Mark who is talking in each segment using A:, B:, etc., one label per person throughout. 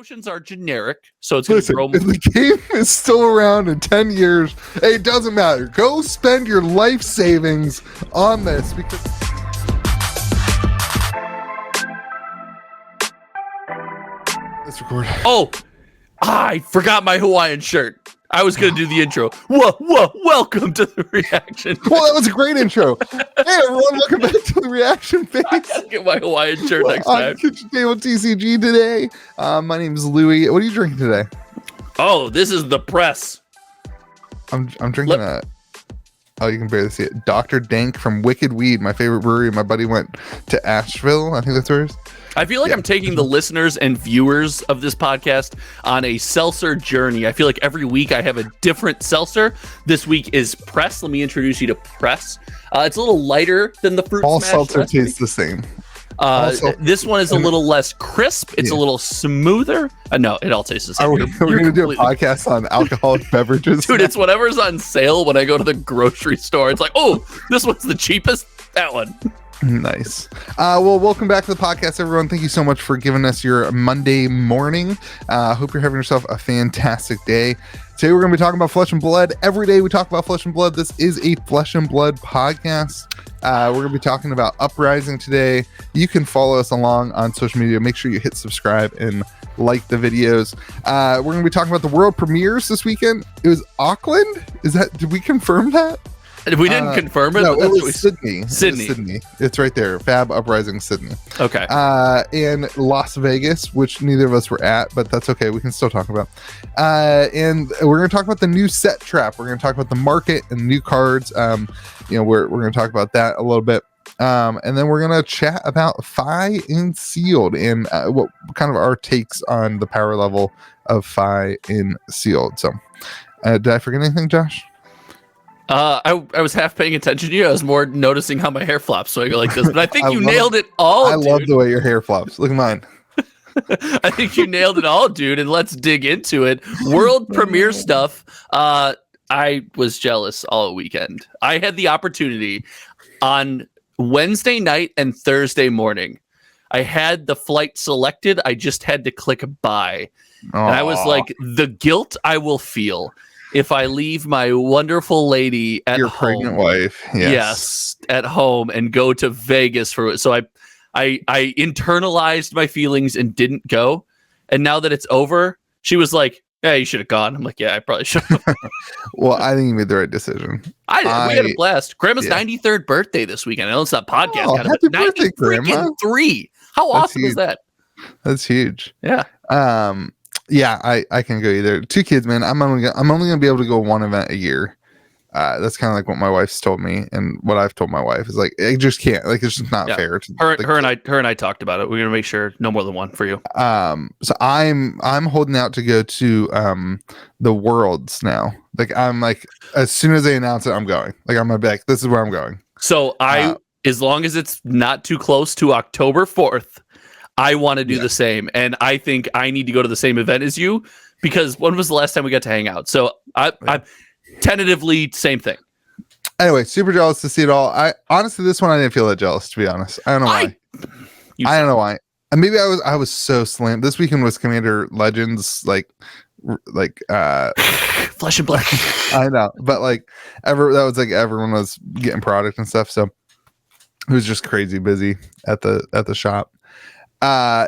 A: promotions are generic, so it's going to
B: Listen,
A: grow.
B: if the game is still around in 10 years, hey, it doesn't matter. Go spend your life savings on this because... Let's record.
A: Oh, I forgot my Hawaiian shirt. I was going to do the intro. Welcome to the reaction.
B: Well, that was a great intro. Hey, everyone, welcome back to the reaction phase.
A: I got to get my Hawaiian shirt next time.
B: KitchenTableTCG today. My name is Louie. What are you drinking today?
A: Oh, this is the press.
B: I'm drinking oh, you can barely see it. Dr. Dank from Wicked Weed, my favorite brewery. My buddy went to Asheville. I think that's where it is.
A: I feel like I'm taking the listeners and viewers of this podcast on a seltzer journey. I feel like every week I have a different seltzer. This week is Press. Let me introduce you to Press. It's a little lighter than the Fruit
B: All
A: Smash
B: seltzer
A: recipe.
B: tastes the same.
A: This one is a little less crisp. It's a little smoother. No, it all tastes the same.
B: We're going to do a podcast on alcoholic beverages.
A: Dude, it's whatever's on sale when I go to the grocery store. It's like, oh, this one's the cheapest. That one.
B: Nice. Well, welcome back to the podcast, everyone. Thank you so much for giving us your Monday morning. Hope you're having yourself a fantastic day. Today, we're going to be talking about Flesh and Blood. Every day we talk about Flesh and Blood. This is a Flesh and Blood podcast. We're going to be talking about Uprising today. You can follow us along on social media. Make sure you hit subscribe and like the videos. We're going to be talking about the world premieres this weekend. It was Auckland. Did we confirm that?
A: We didn't confirm it.
B: No,
A: but
B: it was Sydney.
A: Sydney.
B: It's right there. Fab Uprising Sydney.
A: Okay.
B: And Las Vegas, which neither of us were at, but that's okay. We can still talk about. And we're going to talk about the new set trap. We're going to talk about the market and new cards. We're going to talk about that a little bit. And then we're going to chat about FI in Sealed and what kind of our takes on the power level of FI in Sealed. So, did I forget anything, Josh?
A: I was half paying attention to you. I was more noticing how my hair flops, so I go like this. But I think you nailed it all.
B: I love the way your hair flops. Look at mine.
A: I think you nailed it all, dude. And let's dig into it. World premiere stuff. I was jealous all weekend. I had the opportunity on Wednesday night and Thursday morning. I had the flight selected. I just had to click buy. And I was like, the guilt I will feel if I leave my wonderful lady at
B: your
A: home,
B: pregnant wife,
A: yes, at home, and go to Vegas for it. So I internalized my feelings and didn't go. And now that it's over, she was like, "Yeah, you should have gone." I'm like, "Yeah, I probably should."
B: Well, I think you made the right decision.
A: We had a blast. Grandma's 93rd birthday this weekend. I know it's not podcast.
B: Oh, happy birthday, Grandma!
A: 3. How awesome is that?
B: That's huge.
A: Yeah.
B: Yeah, I can go either. 2 kids, man. I'm only gonna be able to go one event a year. That's kind of like what my wife's told me, and what I've told my wife is like, I just can't. Like, it's just not fair.
A: Her and I talked about it. We're gonna make sure no more than one for you.
B: So I'm holding out to go to the Worlds now. Like, I'm like, as soon as they announce it, I'm going. Like, I'm gonna be like, this is where I'm going.
A: So as long as it's not too close to October 4th. I want to do the same, and I think I need to go to the same event as you, because when was the last time we got to hang out? So I'm tentatively same thing.
B: Anyway, super jealous to see it all. I honestly, this one I didn't feel that jealous, to be honest. I don't know why. I don't know why. And maybe I was so slammed. This weekend was Commander Legends, like
A: Flesh and Blood.
B: I know, but that was like everyone was getting product and stuff, so it was just crazy busy at the shop.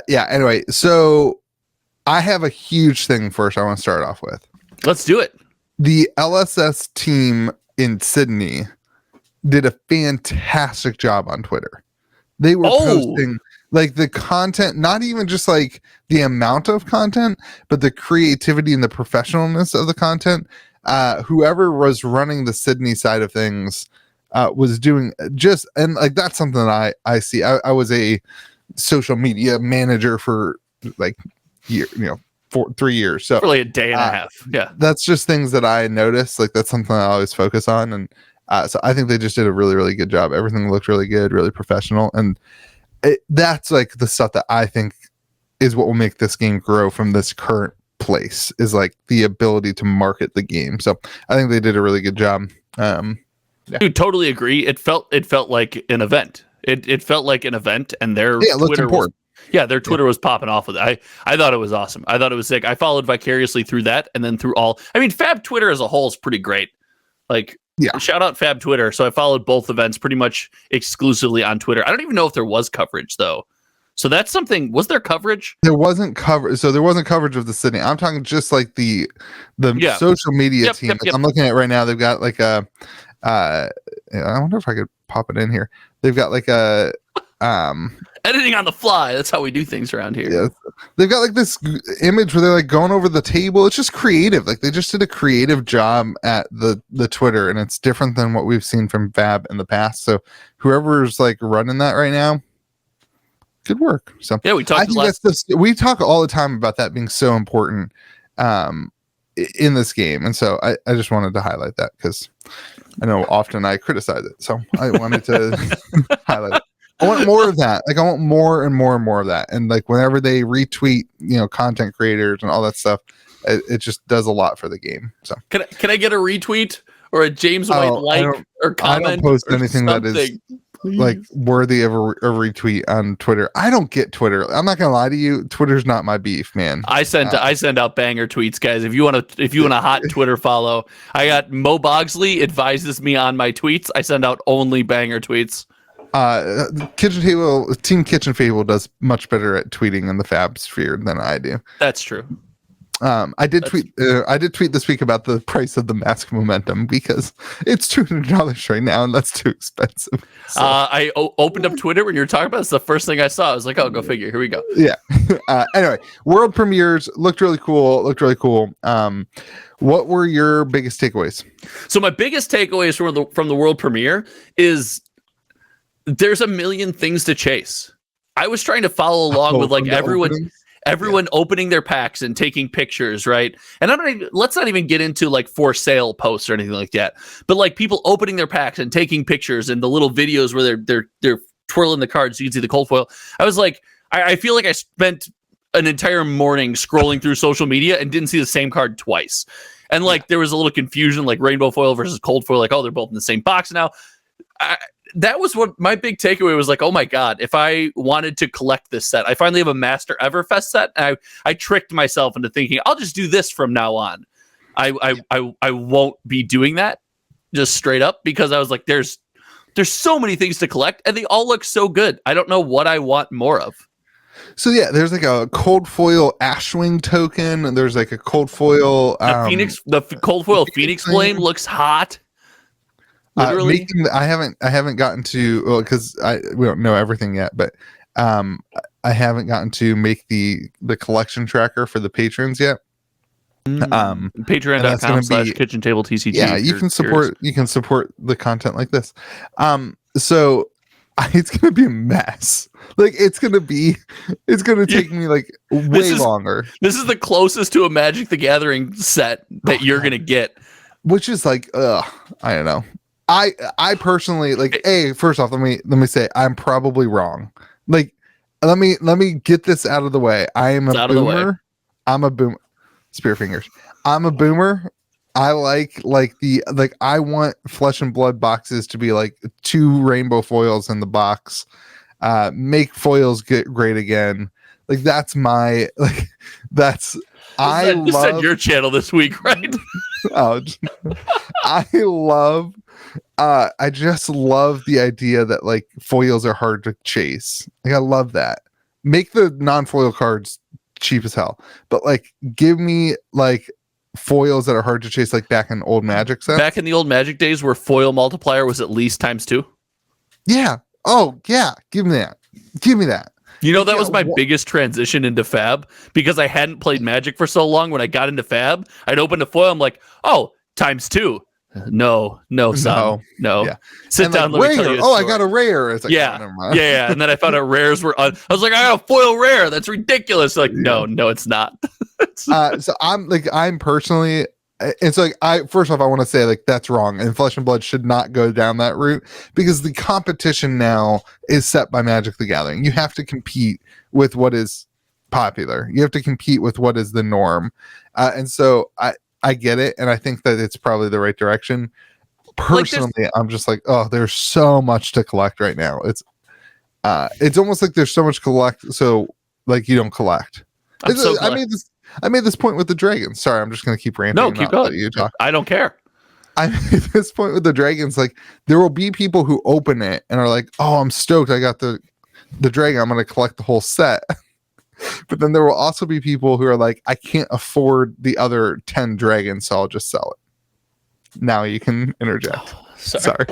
B: Anyway, so I have a huge thing first I want to start off with.
A: Let's do it.
B: The LSS team in Sydney did a fantastic job on Twitter. They were posting like the content, not even just like the amount of content, but the creativity and the professionalness of the content. Whoever was running the Sydney side of things was doing and like, that's something that I see. I was a social media manager for like 3 years, so
A: really a day and a half. Yeah, that's
B: just things that I notice. Like, that's something I always focus on, and so I think they just did a really, really good job. Everything looked really good, really professional, and that's like the stuff that I think is what will make this game grow from this current place, is like the ability to market the game. So I think they did a really good job.
A: Dude, totally agree. It felt like an event. It felt like an event, and their
B: Twitter
A: important. Yeah, their Twitter was popping off with it. I thought it was awesome. I thought it was sick. I followed vicariously through that, and then through all. I mean, Fab Twitter as a whole is pretty great. Like, shout out Fab Twitter. So I followed both events pretty much exclusively on Twitter. I don't even know if there was coverage though. So that's something. Was there coverage?
B: There wasn't coverage. So there wasn't coverage of the Sydney. I'm talking just like the social media team. I'm looking at right now. They've got like a. I wonder if I could pop it in here. They've got like a.
A: Editing on the fly. That's how we do things around here.
B: Yeah, they've got like this image where they're like going over the table. It's just creative. Like they just did a creative job at the Twitter, and it's different than what we've seen from Fab in the past. So whoever's like running that right now, good work. So
A: yeah, we talk
B: all the time about that being so important in this game, and so I just wanted to highlight that because I know often I criticize it, so I wanted to highlight it. I want more of that. Like I want more and more and more of that. And like whenever they retweet, content creators and all that stuff, it just does a lot for the game. So
A: can I get a retweet or a James White or comment?
B: I don't post anything that is like worthy of a retweet on Twitter. I don't get Twitter. I'm not gonna lie to you. Twitter's not my beef, man.
A: I send out banger tweets, guys. If you want a hot Twitter follow, I got Mo Bogsley advises me on my tweets. I send out only banger tweets.
B: Team Kitchen Table does much better at tweeting in the Fab sphere than I do.
A: That's true.
B: I did tweet this week about the price of the Mask Momentum because it's $200 right now, and that's too expensive. So.
A: I opened up Twitter when you were talking about it. It's the first thing I saw. I was like, oh, go figure. Here we go.
B: Yeah. Anyway, world premieres looked really cool. What were your biggest takeaways?
A: So my biggest takeaways from the world premiere is there's a million things to chase. I was trying to follow along with like everyone opening their packs and taking pictures, right? And let's not even get into like for sale posts or anything like that. But like people opening their packs and taking pictures and the little videos where they're twirling the cards so you can see the cold foil. I was like, I feel like I spent an entire morning scrolling through social media and didn't see the same card twice. And like there was a little confusion, like rainbow foil versus cold foil, like, oh, they're both in the same box now. That was what my big takeaway was, like, oh my God, if I wanted to collect this set, I finally have a Master Everfest set. And I tricked myself into thinking I'll just do this from now on. I won't be doing that just straight up because I was like, there's so many things to collect and they all look so good. I don't know what I want more of.
B: So yeah, there's like a cold foil Ashwing token, and there's like a cold foil
A: the cold foil Phoenix Flame looks hot. Literally,
B: I haven't gotten to because we don't know everything yet, but I haven't gotten to make the collection tracker for the patrons yet.
A: Patreon.com/KitchenTableTCG.
B: Yeah, you can support the content like this. So it's gonna be a mess. Like it's gonna take me like way longer.
A: This is the closest to a Magic the Gathering set that you're gonna get,
B: which is like, I don't know. I personally like. First off, let me say I'm probably wrong. Like, let me get this out of the way. I am a boomer. I'm a boomer. Spear fingers. I'm a boomer. I like I want Flesh and Blood boxes to be like 2 rainbow foils in the box. Make foils get great again. Like that's my like that's.
A: This said your channel this week, right?
B: I just love the idea that like foils are hard to chase. Like I love that. Make the non-foil cards cheap as hell, but like give me like foils that are hard to chase, like back in old Magic sets.
A: Back in the old Magic days where foil multiplier was at least ×2.
B: Yeah. Oh yeah. Give me that.
A: You know, that was my biggest transition into Fab because I hadn't played Magic for so long. When I got into Fab, I'd open a foil. I'm like, oh, ×2. No, son. No.
B: Yeah.
A: Sit down. Let me tell you
B: I got a rare. It's like,
A: yeah. And then I found out rares were I was like, I got a foil rare. That's ridiculous. Like, no, it's not.
B: So I'm personally, and so like first off, I want to say like that's wrong, and Flesh and Blood should not go down that route because the competition now is set by Magic the Gathering. You have to compete with what is popular. You have to compete with what is the norm, and so I get it, and I think that it's probably the right direction. Personally, like I'm just like, oh, there's so much to collect right now. It's almost like there's so much collect. So like you don't collect.
A: I'm so glad.
B: I made this point with the dragons. Sorry, I'm just gonna keep ranting.
A: No, keep going. You talk. I don't care.
B: I made this point with the dragons. Like there will be people who open it and are like, "Oh, I'm stoked! I got the dragon. I'm gonna collect the whole set." But then there will also be people who are like, "I can't afford the other 10 dragons, so I'll just sell it." Now you can interject.
A: Oh, sorry.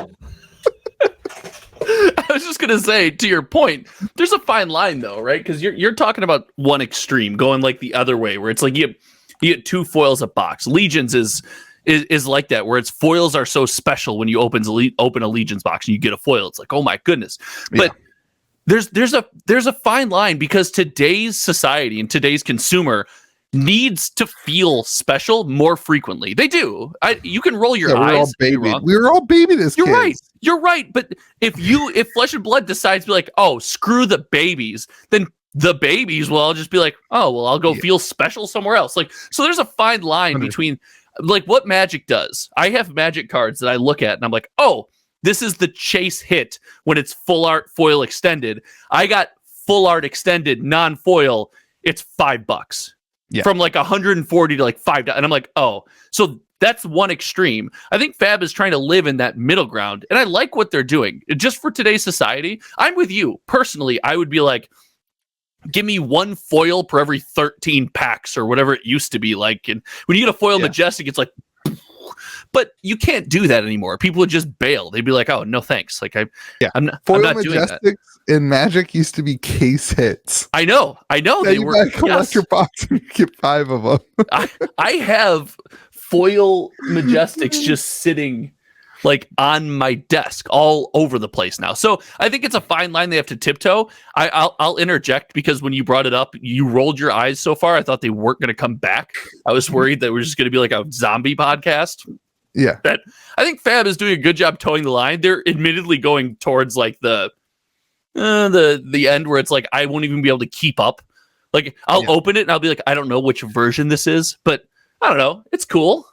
A: I was just gonna say, to your point, there's a fine line though, right? Because you're talking about one extreme going like the other way, where it's like you get 2 foils a box. Legions is like that, where it's foils are so special when you open a Legions box and you get a foil. It's like, oh my goodness. But there's a fine line, because today's society and today's consumer needs to feel special more frequently. They do. You can roll your eyes.
B: We were all babied as
A: You're
B: kids.
A: right. You're right. But if Flesh and Blood decides to be like, oh, screw the babies, then the babies will all just be like, oh, well, I'll go feel special somewhere else. Like, so there's a fine line between like what Magic does. I have Magic cards that I look at and I'm like, oh, this is the chase hit when it's full art foil extended. I got full art extended non-foil. It's $5 from like 140 to like $5. And I'm like, oh, so that's one extreme. I think Fab is trying to live in that middle ground. And I like what they're doing. Just for today's society, I'm with you. Personally, I would be like, give me 1 foil per every 13 packs or whatever it used to be like. And when you get a foil Majestic, it's like, but you can't do that anymore. People would just bail. They'd be like, oh, no, thanks. Like I'm not doing that.
B: In Magic used to be case hits.
A: I know.
B: They were a collector box and you get 5 of them.
A: I have foil Majestics just sitting like on my desk all over the place now. So I think it's a fine line they have to tiptoe. I'll interject, because when you brought it up, you rolled your eyes so far. I thought they weren't going to come back. I was worried that we're just going to be like a zombie podcast.
B: Yeah.
A: That I think Fab is doing a good job towing the line. They're admittedly going towards like the end where it's like, I won't even be able to keep up. Like I'll open it and I'll be like, I don't know which version this is, but I don't know. It's cool.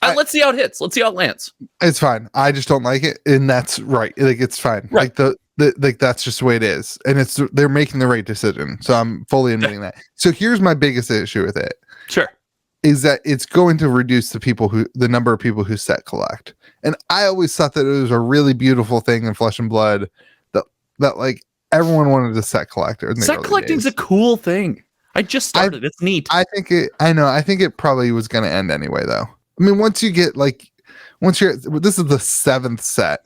A: Let's see how it hits. Let's see how it lands.
B: It's fine. I just don't like it, and that's right. Like it's fine. Right. Like like that's just the way it is, and they're making the right decision. So I'm fully admitting that. So here's my biggest issue with it.
A: Sure.
B: Is that it's going to reduce the number of people who set collect, and I always thought that it was a really beautiful thing in Flesh and Blood that like everyone wanted to set collect.
C: Set collecting's a cool thing. I just started. It's neat.
B: I think it probably was going to end anyway, though. I mean, this is the 7th set.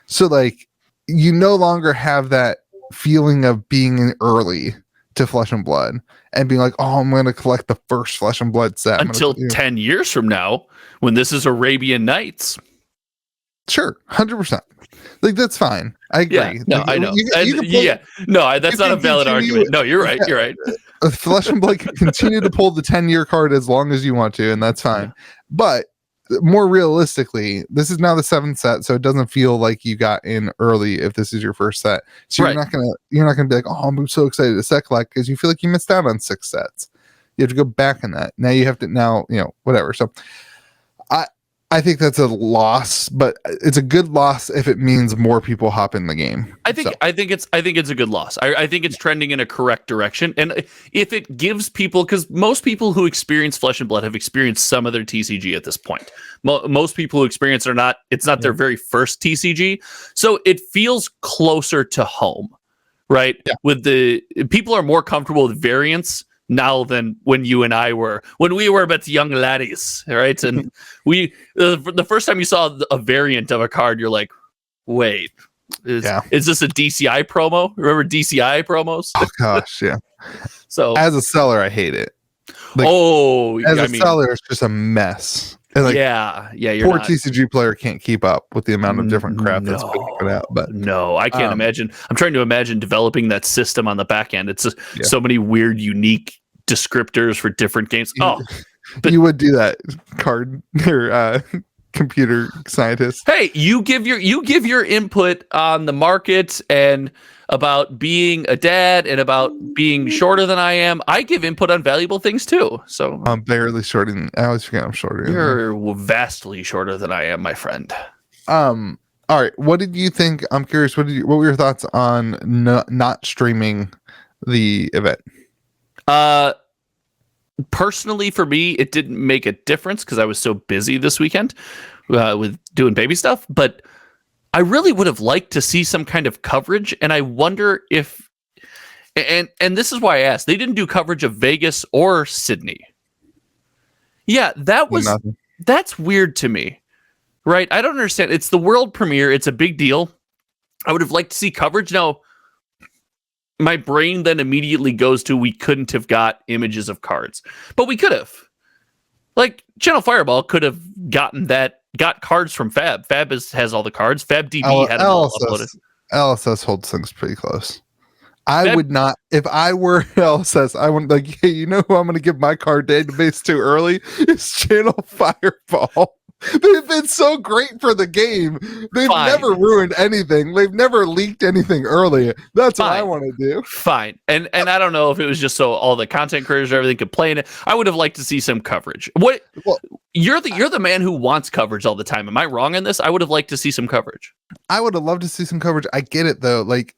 B: So like you no longer have that feeling of being in early to Flesh and Blood and being like, oh, I'm going to collect the first Flesh and Blood set.
A: Until 10 years from now, when this is Arabian Nights.
B: Sure. 100%. Like, that's fine. I agree.
A: Yeah, no,
B: like,
A: I know. That's not a valid argument. No, you're right. You're right.
B: Flesh and Blood can continue to pull the 10-year card as long as you want to, and that's fine. But more realistically, this is now the 7th set, so it doesn't feel like you got in early if this is your first set. So you're not gonna be like, oh, I'm so excited to set collect, because you feel like you missed out on 6 sets. You have to go back in that. Now you have to whatever. So I think that's a loss, but it's a good loss if it means more people hop in the game.
A: I think it's a good loss. I think it's trending in a correct direction. And if it gives people, because most people who experience Flesh and Blood have experienced some of their TCG at this point. Most people who experience it's not their very first TCG. So it feels closer to home, right? Yeah. With people are more comfortable with variants now than when you and I were, when we were but young laddies, right? And the first time you saw a variant of a card, you're like, wait, is this a DCI promo? Remember DCI promos?
B: Oh gosh, yeah.
A: So
B: as a seller, I hate it. Like, seller, it's just a mess. And like, poor TCG player can't keep up with the amount of different crap that's been put out. But
A: no, I can't imagine. I'm trying to imagine developing that system on the back end. It's just so many weird, unique descriptors for different games.
B: But you would do that, card or computer scientist.
A: Hey, you give your input on the market and about being a dad and about being shorter than I am. I give input on valuable things too. So
B: I'm barely shorter I always forget I'm shorter.
A: You're vastly shorter than I am, my friend.
B: All right. What did you think? I'm curious. What were your thoughts on not streaming the event?
A: Personally, for me, it didn't make a difference because I was so busy this weekend with doing baby stuff. But I really would have liked to see some kind of coverage, and I wonder if, and this is why I asked. They didn't do coverage of Vegas or Sydney. Yeah, that's weird to me, right? I don't understand. It's the world premiere. It's a big deal. I would have liked to see coverage. Now, my brain then immediately goes to we couldn't have got images of cards, but we could have. Like Channel Fireball could have got cards from Fab. Fab has all the cards. FabDB had them all uploaded.
B: LSS holds things pretty close. I would not, if I were LSS, I wouldn't like, hey, you know who I'm going to give my card database to early? It's Channel Fireball. They've been so great for the game. They've never ruined anything. They've never leaked anything early. That's what I want to do.
A: Fine. And I don't know if it was just so all the content creators or everything could play in it. I would have liked to see some coverage. Well, you're the man who wants coverage all the time. Am I wrong in this? I would have liked to see some coverage.
B: I would have loved to see some coverage. I get it though. Like,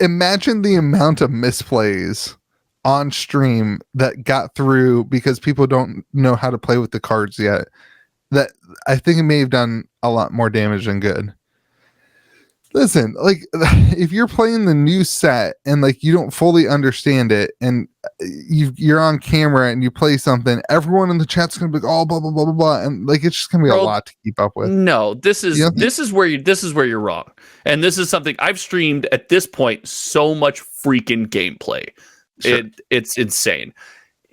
B: imagine the amount of misplays on stream that got through because people don't know how to play with the cards yet. That I think it may have done a lot more damage than good. Listen, like if you're playing the new set and like you don't fully understand it and you're on camera and you play something, everyone in the chat's gonna be like, oh, blah blah blah blah blah, and like it's just gonna be a lot to keep up with.
A: No, this is where you're wrong, and this is something I've streamed at this point. So much freaking gameplay, sure. It's insane.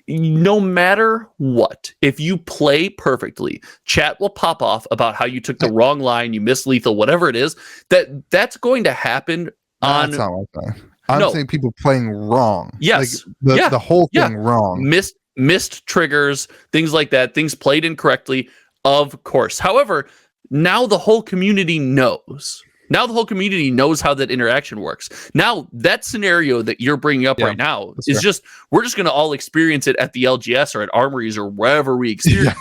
A: No matter what, if you play perfectly, chat will pop off about how you took the wrong line, you missed lethal, whatever it is. That's going to happen. That's not what
B: I'm saying people playing wrong.
A: Yes,
B: like the whole thing wrong.
A: Missed triggers, things like that, things played incorrectly, of course. However, now the whole community knows. Now the whole community knows how that interaction works. Now that scenario that you're bringing up right now is we're just going to all experience it at the LGS or at Armories or wherever we experience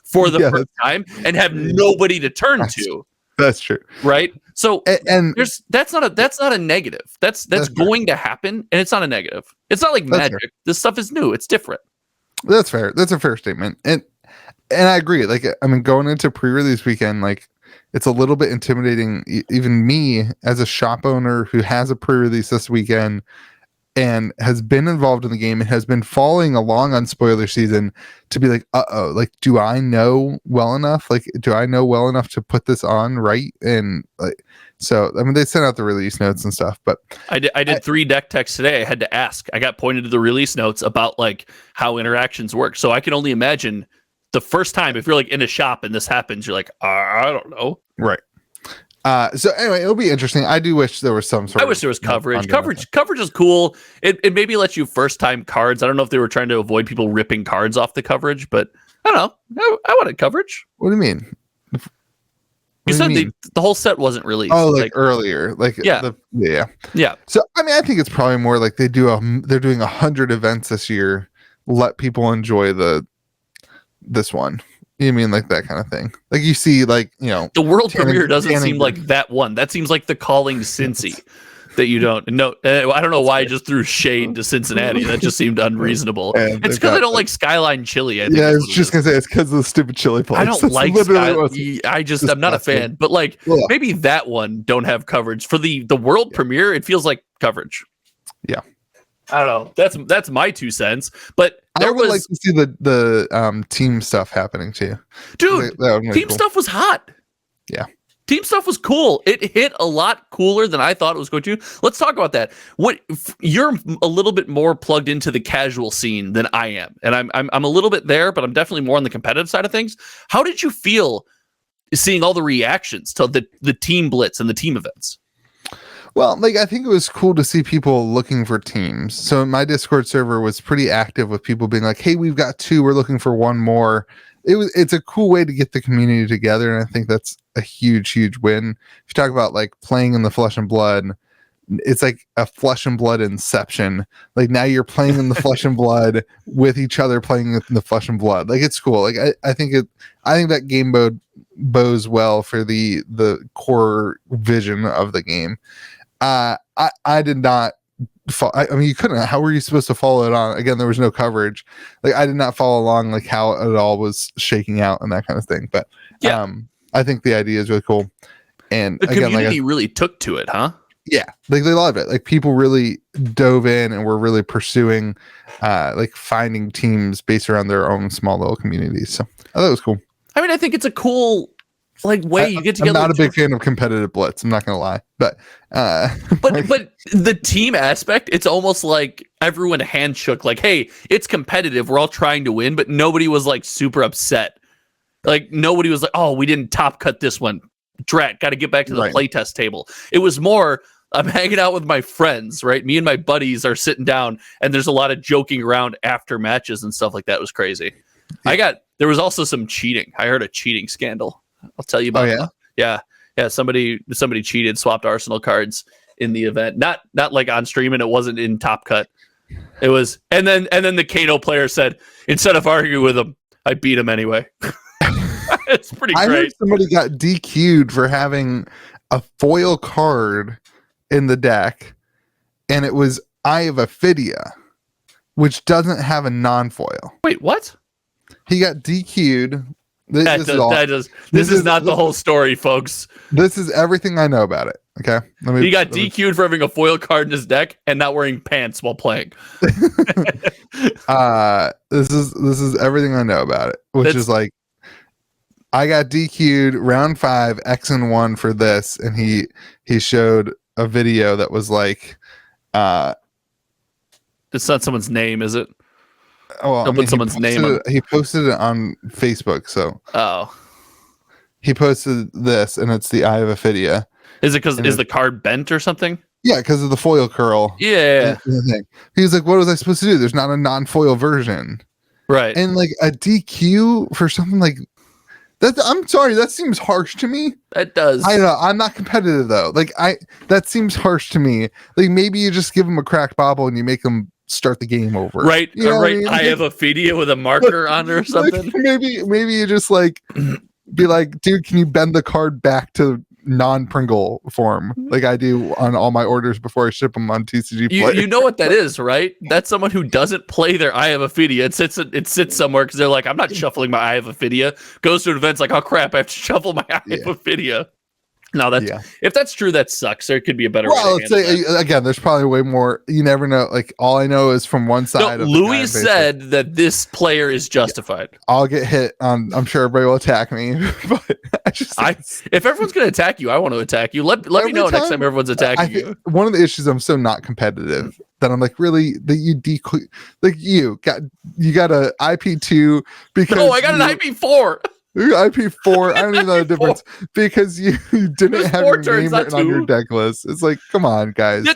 A: for the first time and have nobody to turn to.
B: That's true.
A: Right. So that's not a negative. That's going to happen. And it's not a negative. It's not like magic. Fair. This stuff is new. It's different.
B: That's fair. That's a fair statement. And I agree. Like, I mean, going into pre-release weekend, like, it's a little bit intimidating, even me as a shop owner who has a pre-release this weekend and has been involved in the game and has been following along on spoiler season, to be like, like, do I know well enough? Like, do I know well enough to put this on right? And like, so, I mean, they sent out the release notes and stuff, but
A: I did 3 deck techs today. I had to ask. I got pointed to the release notes about like how interactions work. So I can only imagine the first time, if you're like in a shop and this happens, you're like, I don't know.
B: Right. So anyway, it'll be interesting. I do wish there was some sort
A: I wish there was coverage. Coverage is cool. It maybe lets you first time cards. I don't know if they were trying to avoid people ripping cards off the coverage, but I don't know. I wanted coverage.
B: What do you mean?
A: You said the whole set wasn't released.
B: Oh, like earlier. Like
A: yeah.
B: So I mean, I think it's probably more like they're doing 100 events this year. Let people enjoy this one. You mean like that kind of thing? Like you see, like, you know,
A: the world premiere doesn't seem like that one. That seems like the calling Cincy that you don't know. I don't know why I just threw shade to Cincinnati. That just seemed unreasonable. It's because I don't like Skyline chili. I think
B: I was just gonna say it's because of the stupid chili place.
A: I don't like Skyline. I'm not a fan. But like maybe that one don't have coverage for the world premiere. It feels like coverage.
B: Yeah.
A: I don't know. That's my 2 cents. But
B: I would like to see the team stuff happening too.
A: Dude, team stuff was hot.
B: Yeah.
A: Team stuff was cool. It hit a lot cooler than I thought it was going to. Let's talk about that. You're a little bit more plugged into the casual scene than I am. And I'm a little bit there, but I'm definitely more on the competitive side of things. How did you feel seeing all the reactions to the team blitz and the team events?
B: Well, like, I think it was cool to see people looking for teams. So my Discord server was pretty active with people being like, hey, we've got 2, we're looking for 1 more. It's a cool way to get the community together. And I think that's a huge, huge win. If you talk about like playing in the Flesh and Blood, it's like a Flesh and Blood inception. Like now you're playing in the Flesh and Blood with each other playing in the Flesh and Blood. Like it's cool. Like I think that game bodes well for the core vision of the game. I did not I mean, you couldn't. How were you supposed to follow it on? Again, there was no coverage. Like, I did not follow along like how it all was shaking out and that kind of thing. But I think the idea is really cool. And
A: the
B: again,
A: community really took to it, huh?
B: Yeah, like they loved it. Like people really dove in and were really pursuing, like finding teams based around their own small little communities. So I thought it was cool.
A: I mean, I think it's a cool like way you get together.
B: I'm not a big fan of competitive blitz. I'm not gonna lie, but
A: but the team aspect, it's almost like everyone handshook. Like, hey, it's competitive. We're all trying to win, but nobody was like super upset. Like nobody was like, oh, we didn't top cut this one. Drat, got to get back to the playtest table. It was more, I'm hanging out with my friends, right? Me and my buddies are sitting down, and there's a lot of joking around after matches and stuff like that. It was crazy. There was also some cheating. I heard a cheating scandal. I'll tell you about it. Yeah. Somebody cheated, swapped Arsenal cards in the event. Not like on stream, and it wasn't in Top Cut. It was, and then the Kano player said, instead of arguing with him, I beat him anyway. It's pretty great.
B: I heard somebody got DQ'd for having a foil card in the deck, and it was Eye of Ophidia, which doesn't have a non-foil.
A: Wait, what?
B: He got DQ'd.
A: This is not the whole story, folks.
B: This is everything I know about it. Okay,
A: he got DQ'd for having a foil card in his deck and not wearing pants while playing.
B: This is everything I know about it, which is like, I got DQ'd round 5 X and 1 for this, and he showed a video that was like,
A: it's not someone's name, is it?
B: Oh,
A: don't put someone's name.
B: He posted it on Facebook, so he posted this, and it's the Eye of Ophidia.
A: Is it because is the card bent or something?
B: Yeah, because of the foil curl.
A: Yeah.
B: He was like, "What was I supposed to do? There's not a non-foil version."
A: Right.
B: And like a DQ for something like that. I'm sorry, that seems harsh to me.
A: That does.
B: I don't know. I'm not competitive though. Like that seems harsh to me. Like maybe you just give him a cracked bobble and you make him start the game over.
A: Right.
B: You know
A: right. I, mean?
B: I
A: have a Ophidia with a marker on it or something.
B: Like maybe you just like be like, dude, can you bend the card back to non-Pringle form like I do on all my orders before I ship them on TCG Play?
A: You know what that is, right? That's someone who doesn't play their Eye of Ophidia. It sits somewhere because they're like, I'm not shuffling my Eye of Ophidia. Goes to an event, like, oh crap, I have to shuffle my Eye of Ophidia. No, if that's true, that sucks. There could be a better way to
B: let's say again, there's probably way more. You never know. Like all I know is from one side.
A: Louis said that this player is justified.
B: I'll get hit on. I'm sure everybody will attack me, but
A: if everyone's going to attack you, I want to attack you. Let me know next time everyone's attacking you.
B: One of the issues, I'm so not competitive that I'm like, really, that you like you got a IP2 because
A: I got an IP4.
B: IP4, I don't even know the difference because you didn't have your name written on your deck list. It's like, come on, guys.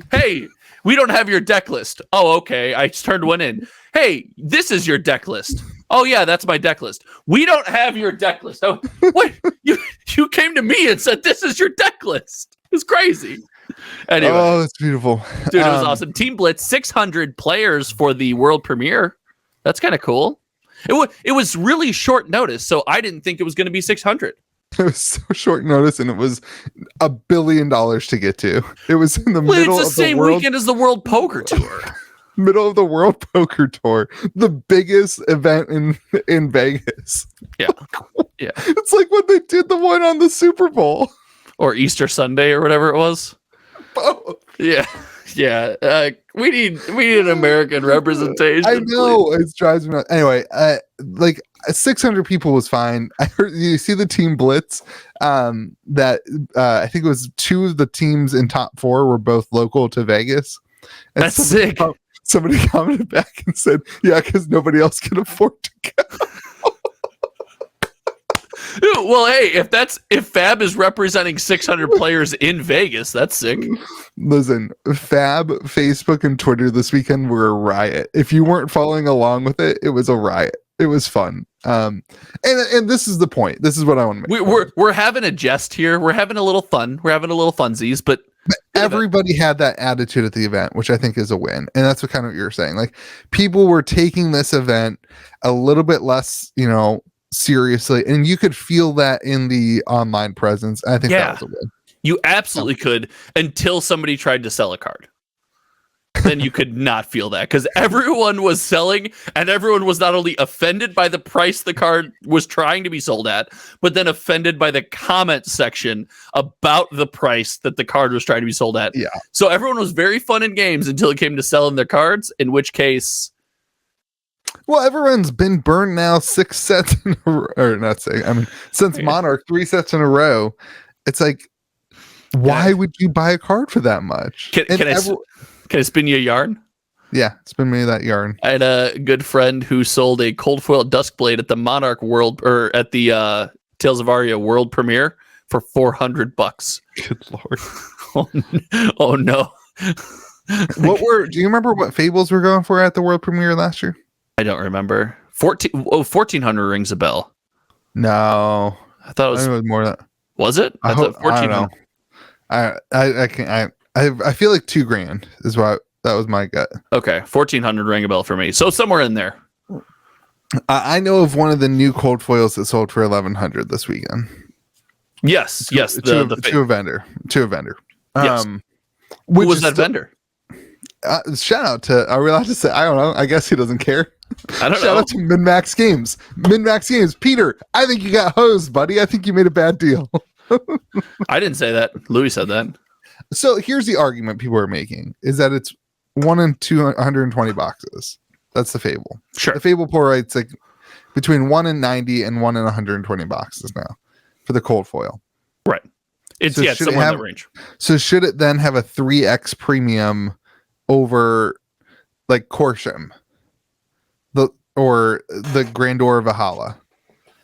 A: Hey, we don't have your deck list. Oh, okay. I just turned one in. Hey, this is your deck list. Oh yeah, that's my deck list. We don't have your deck list. Oh, what? You came to me and said this is your deck list. It's crazy. Anyway,
B: oh, it's beautiful,
A: dude. It was awesome. Team Blitz, 600 players for the world premiere. That's kind of cool. It was really short notice, so I didn't think it was going to be 600.
B: It was so short notice, and it was $1 billion to get to. It was in the middle of the
A: same weekend as the World Poker Tour.
B: Middle of the World Poker Tour, the biggest event in Vegas.
A: Yeah, yeah.
B: It's like when they did the one on the Super Bowl
A: or Easter Sunday or whatever it was.
B: Both.
A: Yeah. Yeah, we need an American representation.
B: I know, it drives me nuts. Anyway, like 600 people was fine. I heard you see the team blitz. That I think it was 2 of the teams in top 4 were both local to Vegas. And
A: that's sick.
B: Somebody commented back and said, "Yeah, because nobody else can afford to go."
A: Well, hey, if Fab is representing 600 players in Vegas, that's sick.
B: Listen, Fab, Facebook, and Twitter this weekend were a riot. If you weren't following along with it, it was a riot. It was fun. And this is the point. This is what I want to make.
A: We're having a jest here. We're having a little fun. We're having a little funsies, but
B: everybody had that attitude at the event, which I think is a win. And that's what kind of you're saying. Like people were taking this event a little bit less, seriously, and you could feel that in the online presence. I think that was a win.
A: You absolutely could until somebody tried to sell a card. Then you could not feel that because everyone was selling and everyone was not only offended by the price the card was trying to be sold at, but then offended by the comment section about the price that the card was trying to be sold at.
B: Yeah.
A: So everyone was very fun in games until it came to selling their cards, in which case...
B: Well, everyone's been burned now 6 sets in a row, or not saying, I mean, since Monarch, 3 sets in a row. It's like, why would you buy a card for that much?
A: Can I spin you a yarn?
B: Yeah, spin me that yarn.
A: I had a good friend who sold a cold foil Duskblade at the Monarch World, or at the Tales of Aria World premiere for $400.
B: Good lord.
A: Oh no.
B: Do you remember what fables were going for at the world premiere last year?
A: I don't remember. 1400 rings a bell.
B: No.
A: I thought it was
B: more than that.
A: Was it?
B: I don't know. I feel like $2,000 is what that was my gut.
A: Okay, 1400 ring a bell for me. So somewhere in there.
B: I know of one of the new cold foils that sold for 1100 this weekend.
A: Yes,
B: to a vendor.
A: Yes. Who was that vendor?
B: Shout out to, are we allowed to say? I don't know. I guess he doesn't care.
A: I don't know.
B: Shout out to Min-Max Games. Min-Max Games. Peter, I think you got hosed, buddy. I think you made a bad deal.
A: I didn't say that. Louis said that.
B: So here's the argument people are making, is that it's 1 in 220 boxes. That's the Fable.
A: Sure.
B: The Fable pull rate's like between 1 in 90 and 1 in 120 boxes now for the cold foil.
A: Right. It's somewhere in that range. So
B: should it then have a 3x premium over like Corsham, or the Grandeur Valhalla?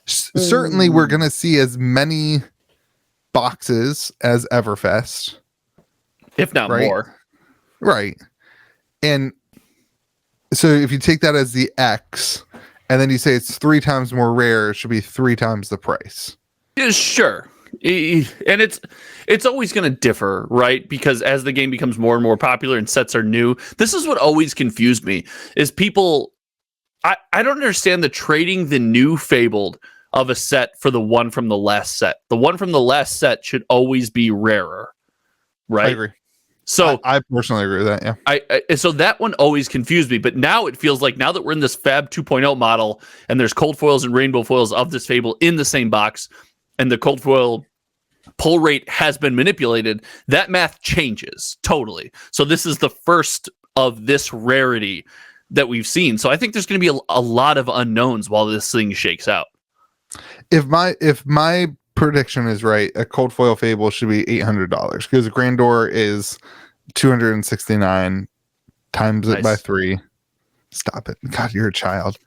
B: Certainly we're going to see as many boxes as Everfest,
A: if not more.
B: Right. And so if you take that as the X and then you say it's 3 times more rare, it should be 3 times the price.
A: Yeah, sure. And it's always going to differ, right? Because as the game becomes more and more popular and sets are new, this is what always confused me, is people, I don't understand the trading the new Fabled of a set for the one from the last set. The one from the last set should always be rarer, right?
B: I agree.
A: So
B: I personally agree with that. Yeah.
A: So that one always confused me, but now it feels like, now that we're in this Fab 2.0 model and there's cold foils and rainbow foils of this Fable in the same box, and the cold foil pull rate has been manipulated, that math changes totally. So this is the first of this rarity that we've seen. So I think there's going to be a lot of unknowns while this thing shakes out.
B: If my prediction is right, a cold foil Fable should be $800 because a Grandeur is 269 times it by 3. Stop it. God, you're a child.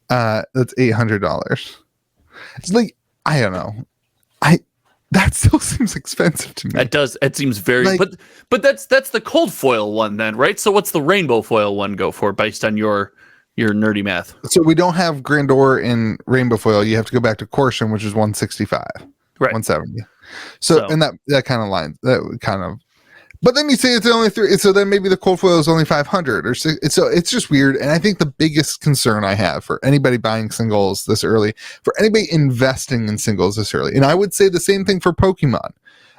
B: That's $800. It's like, I don't know. That still seems expensive to me.
A: It does. It seems very,
B: like,
A: but that's the cold foil one then, right? So what's the rainbow foil one go for based on your nerdy math?
B: So we don't have Grandeur in rainbow foil. You have to go back to Corsham, which is 165, right? 170. So and that kind of line, that kind of. But then you say it's only 3, so then maybe the cold foil is only 500 or 6. So it's just weird. And I think the biggest concern I have for anybody buying singles this early, for anybody investing in singles this early, and I would say the same thing for Pokemon.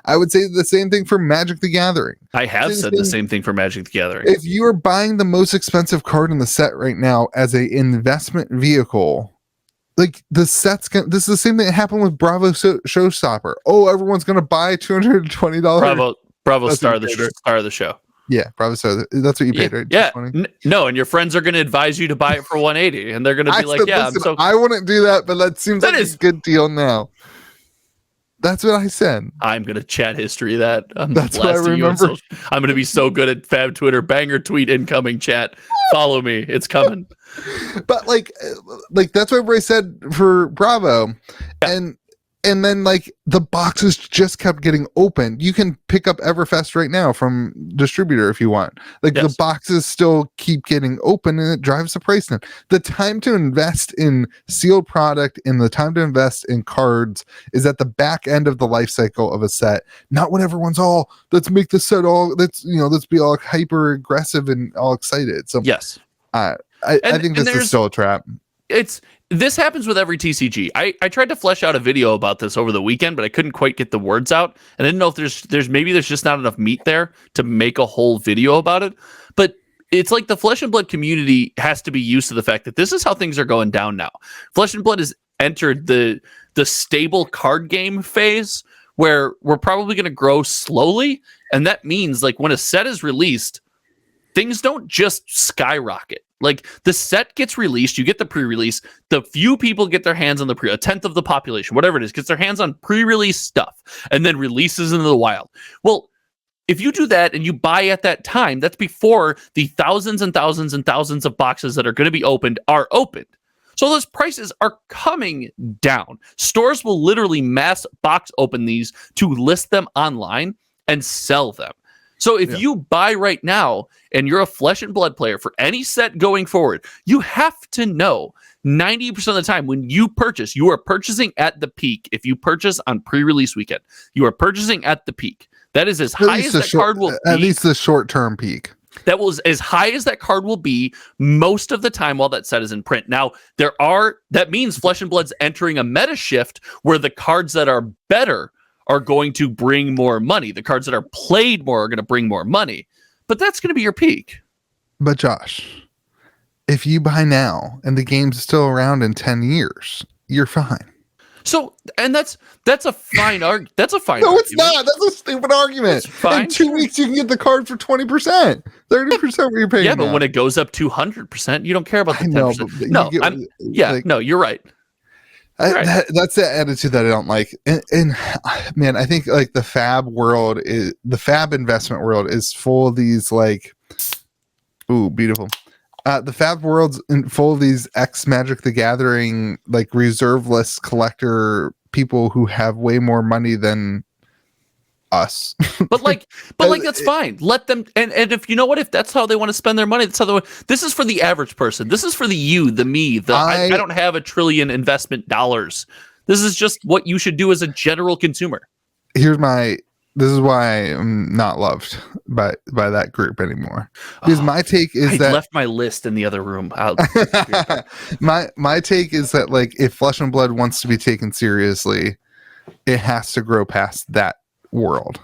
B: I would say the same thing for Magic the Gathering.
A: I have said the same thing for Magic the Gathering.
B: If you are buying the most expensive card in the set right now as a investment vehicle, like the set's this is the same thing that happened with Bravo Showstopper. Oh, everyone's going to buy $220.
A: Bravo star of the show.
B: Yeah, Bravo star. That's what you paid, right?
A: Yeah. No, and your friends are going to advise you to buy it for 180, and they're going to be like, "Yeah,
B: listen, I wouldn't do that, but that seems like a good deal now." That's what I said.
A: I'm going to chat history that.
B: That's what I remember.
A: I'm going to be so good at Fab Twitter. Banger tweet incoming chat. Follow me. It's coming.
B: But like that's what everybody said for Bravo. Yeah. And then like the boxes just kept getting opened. You can pick up Everfest right now from distributor if you want. Like the boxes still keep getting open and it drives the price down. The time to invest in sealed product and the time to invest in cards is at the back end of the life cycle of a set. Not when everyone's all, let's make the set all, let's be all hyper aggressive and all excited. So
A: yes,
B: I think this is still a trap.
A: this happens with every TCG. I tried to flesh out a video about this over the weekend, but I couldn't quite get the words out. And I didn't know if there's just not enough meat there to make a whole video about it. But it's like the Flesh and Blood community has to be used to the fact that this is how things are going down now. Flesh and Blood has entered the stable card game phase where we're probably going to grow slowly. And that means like when a set is released, things don't just skyrocket. Like the set gets released, you get the pre-release, the few people get their hands on a 10th of the population, whatever it is, gets their hands on pre-release stuff and then releases into the wild. Well, if you do that and you buy at that time, that's before the thousands and thousands and thousands of boxes that are going to be opened are opened. So those prices are coming down. Stores will literally mass box open these to list them online and sell them. So if you buy right now and you're a Flesh and Blood player for any set going forward, you have to know 90% of the time when you purchase, you are purchasing at the peak. If you purchase on pre-release weekend, you are purchasing at the peak. That is as high as that card will be.
B: At least the short-term peak.
A: That was as high as that card will be most of the time while that set is in print. Now, that means Flesh and Blood's entering a meta shift where the cards that are better are going to bring more money. The cards that are played more are going to bring more money. But that's going to be your peak.
B: But Josh, if you buy now and the game's still around in 10 years, you're fine.
A: So, and that's a fine argument. That's a fine
B: No,
A: argument.
B: it's not. That's a stupid argument. In 2 weeks, you can get the card for 20%, 30% what you're paying.
A: Yeah, but
B: now.
A: when it goes up 200%, you don't care about the 10%.
B: No,
A: you're right.
B: That's the attitude that I don't like. And man, I think like the fab investment world is full of these like, ooh, beautiful. The fab world's full of these Magic the Gathering, like reserve list collector people who have way more money than us.
A: but that's fine. Let them, and if you know what, if that's how they want to spend their money, that's how this is for the average person. This is for the me, I don't have $1 trillion investment dollars. This is just what you should do as a general consumer.
B: This is why I'm not loved by that group anymore. Because my take is I
A: left my list in the other room.
B: My take is that like if Flesh and Blood wants to be taken seriously, it has to grow past that world.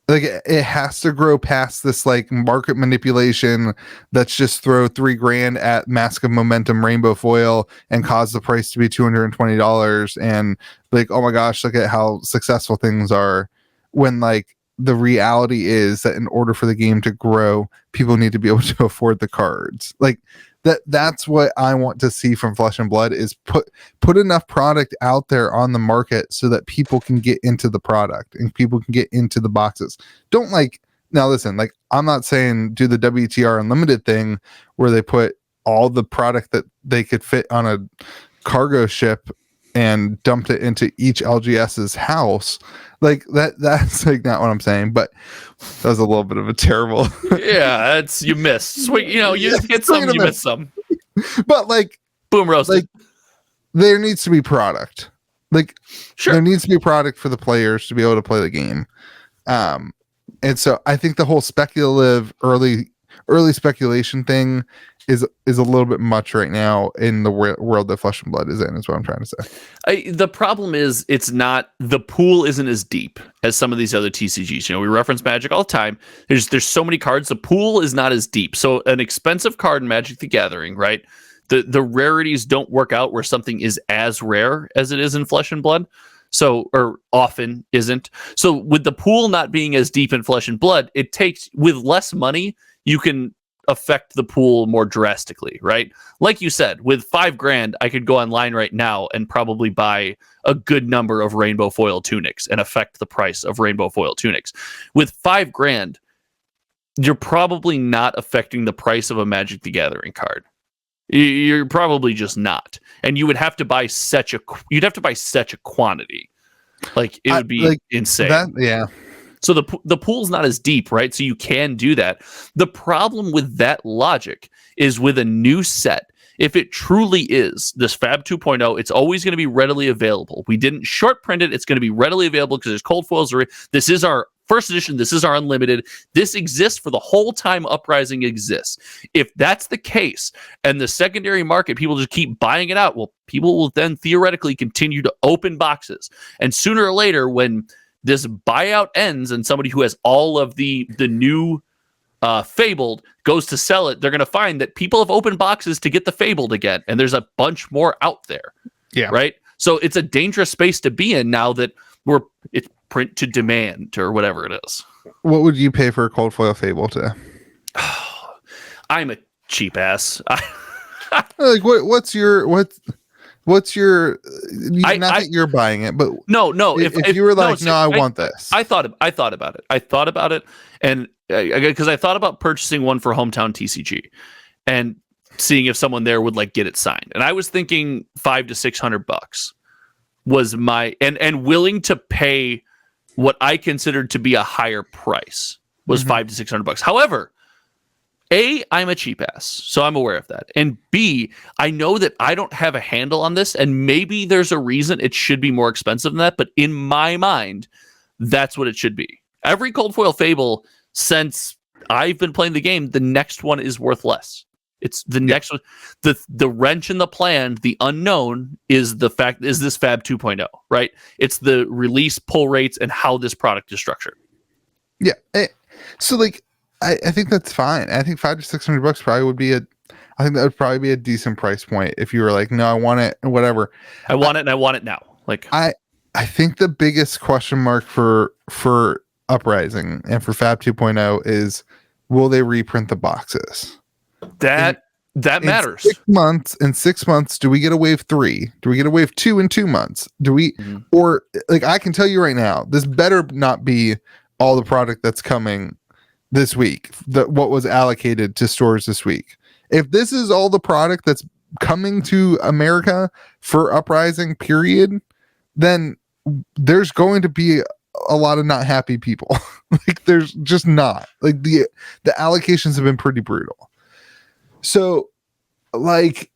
B: Like it has to grow past this like market manipulation that's just throw $3,000 at Mask of Momentum rainbow foil and cause the price to be $220 and like, oh my gosh, look at how successful things are, when like the reality is that in order for the game to grow, people need to be able to afford the cards. Like that's what I want to see from Flesh and Blood is put enough product out there on the market so that people can get into the product and people can get into the boxes. Don't like, now listen, like I'm not saying do the WTR Unlimited thing where they put all the product that they could fit on a cargo ship and dumped it into each LGS's house. Like that's like not what I'm saying, but that was a little bit of a terrible.
A: Yeah, you missed. Sweet, you hit some, you missed some.
B: But like,
A: boom roasted.
B: Like, there needs to be product. Like,
A: sure,
B: there needs to be product for the players to be able to play the game. And so I think the whole speculative early speculation thing is a little bit much right now in the world that Flesh and Blood is in, is what I'm trying to say.
A: The problem is the pool isn't as deep as some of these other TCGs. We reference Magic all the time. There's so many cards. The pool is not as deep. So an expensive card in Magic the Gathering, right? The rarities don't work out where something is as rare as it is in Flesh and Blood. So, or often isn't. So with the pool not being as deep in Flesh and Blood, it takes, with less money, you can affect the pool more drastically, right? Like you said, with $5,000, I could go online right now and probably buy a good number of rainbow foil tunics and affect the price of rainbow foil tunics. With $5,000, you're probably not affecting the price of a Magic the Gathering card. You're probably just not, and you would have to buy such a quantity, like it would be insane.
B: Yeah.
A: So the pool's not as deep, right? So you can do that. The problem with that logic is with a new set. If it truly is this Fab 2.0, it's always going to be readily available. We didn't short print it. It's going to be readily available because there's cold foils. This is our first edition. This is our unlimited. This exists for the whole time Uprising exists. If that's the case, and the secondary market, people just keep buying it out, well, people will then theoretically continue to open boxes. And sooner or later, when this buyout ends and somebody who has all of the new Fabled goes to sell it, they're going to find that people have opened boxes to get the Fabled again, and there's a bunch more out there.
B: Yeah.
A: Right. So it's a dangerous space to be in now that it's print to demand or whatever it is.
B: What would you pay for a cold foil Fable today?
A: I'm a cheap ass.
B: Like what's your not that you're buying it, but
A: no.
B: If you were like, I want this.
A: I thought about it, and because I thought about purchasing one for Hometown TCG, and seeing if someone there would like get it signed. And I was thinking $500 to $600 was my and willing to pay what I considered to be a higher price was $500 to $600. However, A, I'm a cheap ass, so I'm aware of that. And B, I know that I don't have a handle on this, and maybe there's a reason it should be more expensive than that, but in my mind, that's what it should be. Every cold foil Fable since I've been playing the game, the next one is worth less. It's the next one. The wrench in the plan, the unknown is this Fab 2.0, right? It's the release pull rates and how this product is structured.
B: Yeah. So like, I think that's fine. I think $500 to $600 probably would be I think that would probably be a decent price point if you were like, no, I want it and whatever.
A: I want it and I want it now. Like
B: I think the biggest question mark for Uprising and for Fab 2.0 is, will they reprint the boxes?
A: That matters.
B: In 6 months, do we get a wave 3? Do we get a wave 2 in 2 months? Do we, or like, I can tell you right now, this better not be all the product that's coming this week, what was allocated to stores this week. If this is all the product that's coming to America for Uprising, period, then there's going to be a lot of not happy people. Like there's just not, like the allocations have been pretty brutal. So like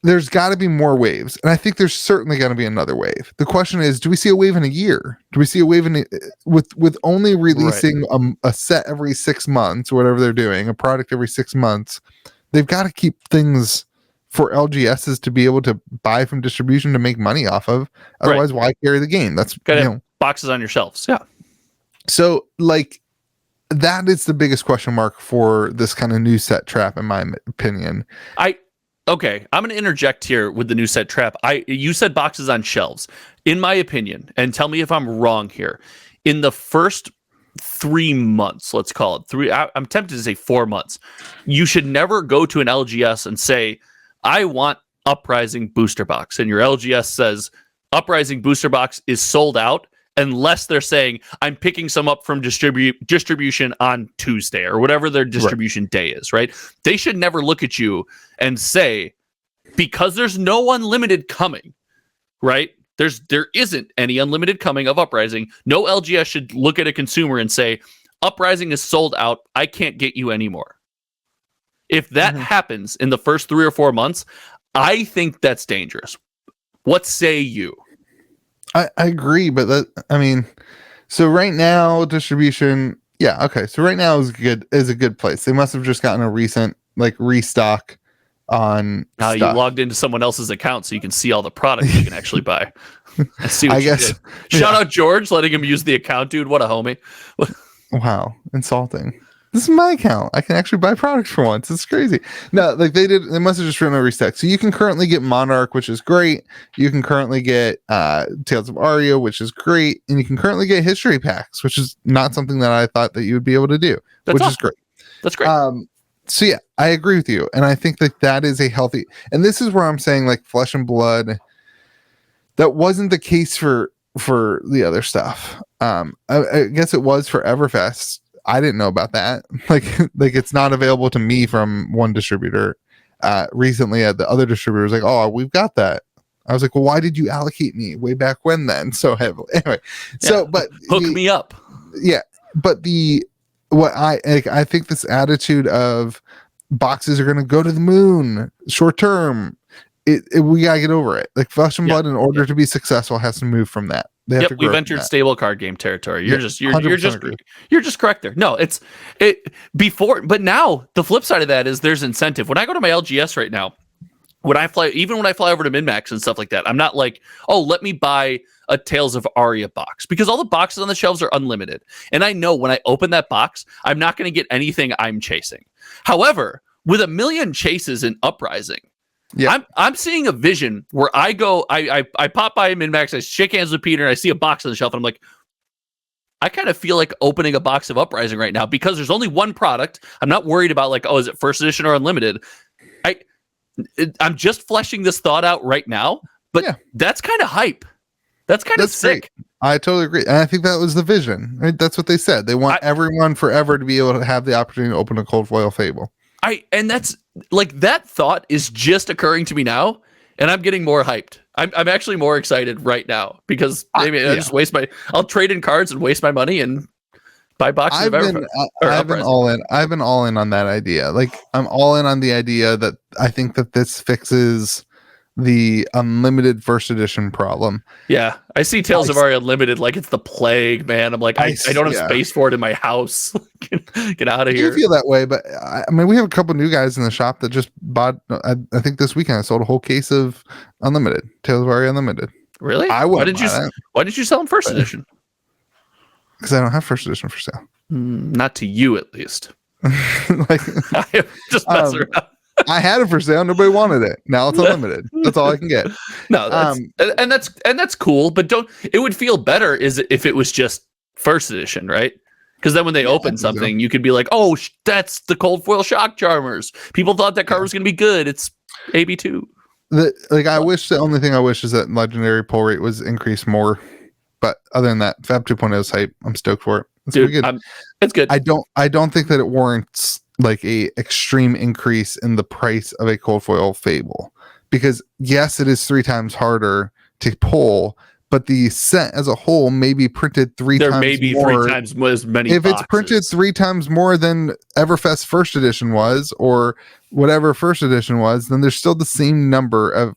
B: there's got to be more waves, and I think there's certainly going to be another wave. The question is, do we see a wave in a year? Do we see a wave with only releasing a set every 6 months or whatever they're doing, a product every 6 months? They've got to keep things for LGSs to be able to buy from distribution to make money off of. Otherwise, why carry the game? That's
A: boxes on your shelves. Yeah.
B: So like that is the biggest question mark for this kind of new set trap, in my opinion.
A: Okay, I'm going to interject here with the new set trap. You said boxes on shelves. In my opinion, and tell me if I'm wrong here, in the first 3 months, let's call it 3, I'm tempted to say 4 months, you should never go to an LGS and say, I want Uprising booster box. And your LGS says, Uprising booster box is sold out, unless they're saying, I'm picking some up from distribution on Tuesday or whatever their distribution day is, right? They should never look at you and say, because there's no unlimited coming, right? There isn't any unlimited coming of Uprising. No LGS should look at a consumer and say, Uprising is sold out. I can't get you anymore. If that happens in the first 3 or 4 months, I think that's dangerous. What say you?
B: I agree, but so right now distribution, so right now is a good place. They must have just gotten a recent like restock on
A: now
B: stuff.
A: You logged into someone else's account so you can see all the products you can actually buy. I
B: guess
A: shout out George, letting him use the account, dude. What a homie.
B: Wow, insulting. This is my account. I can actually buy products for once. It's crazy. No, like they must have just written a restock. So you can currently get Monarch, which is great. You can currently get Tales of Aria, which is great. And you can currently get history packs, which is not something that I thought that you would be able to do, which is great.
A: That's great.
B: So yeah, I agree with you. And I think that is a healthy, and this is where I'm saying like Flesh and Blood, that wasn't the case for the other stuff. I guess it was for Everfest. I didn't know about that. Like it's not available to me from one distributor. Recently, the other distributor was like, "Oh, we've got that." I was like, "Well, why did you allocate me way back when then so heavily?" Anyway, but
A: hook me up.
B: Yeah, but I think this attitude of boxes are going to go to the moon short term we gotta get over it. Like Flesh and
A: Yeah.
B: Blood, in order to be successful, has to move from that. They have to grow
A: We've
B: from
A: entered
B: that.
A: stable card game territory. You're
B: agree.
A: you're just correct there. No, it's before, but now the flip side of that is there's incentive. When I go to my LGS right now, when I fly over to MinMax and stuff like that, I'm not like, oh, let me buy a Tales of Aria box, because all the boxes on the shelves are unlimited. And I know when I open that box, I'm not going to get anything I'm chasing. However, with 1 million chases in Uprising,
B: Yeah.
A: I'm seeing a vision where I go, I pop by MinMax, I shake hands with Peter, and I see a box on the shelf, and I'm like, I kind of feel like opening a box of Uprising right now, because there's only one product. I'm not worried about like, oh, is it first edition or unlimited? I'm just fleshing this thought out right now, but that's kind of hype. That's kind of sick.
B: Great. I totally agree. And I think that was the vision, right? That's what they said. They want everyone forever to be able to have the opportunity to open a cold foil Fable.
A: And that's like, that thought is just occurring to me now, and I'm getting more hyped. I'm actually more excited right now, because maybe I just I'll trade in cards and waste my money and buy boxes
B: I've been all in. I've been all in on that idea. Like, I'm all in on the idea that I think that this fixes the unlimited first edition problem.
A: Yeah, I see Tales of Aria Unlimited like it's the plague, man. I'm like, I don't have space for it in my house. Get out of here.
B: I feel that way, but I mean, we have a couple new guys in the shop that just bought. I think this weekend I sold a whole case of Unlimited Tales of Aria Unlimited.
A: Really? Why didn't you sell them first edition?
B: Because I don't have first edition for sale.
A: Not to you, at least.
B: Like,
A: I just mess around.
B: I had it for sale. Nobody wanted it. Now it's unlimited. That's all I can get.
A: No, that's cool. But it would feel better if it was just first edition, right? Because then when they open something, you could be like, oh, that's the cold foil shock charmers. People thought that card was going to be good. It's AB2.
B: The only thing I wish is that legendary pull rate was increased more. But other than that, Fab 2.0 is hype. I'm stoked for it. It's pretty good.
A: It's good.
B: I don't think that it warrants like a extreme increase in the price of a cold foil Fable, because yes, it is 3 times harder to pull, but the set as a whole may be printed 3 times more. There may be 3
A: times as many
B: if
A: boxes.
B: It's printed 3 times more than Everfest first edition was, or whatever first edition was, then there's still the same number of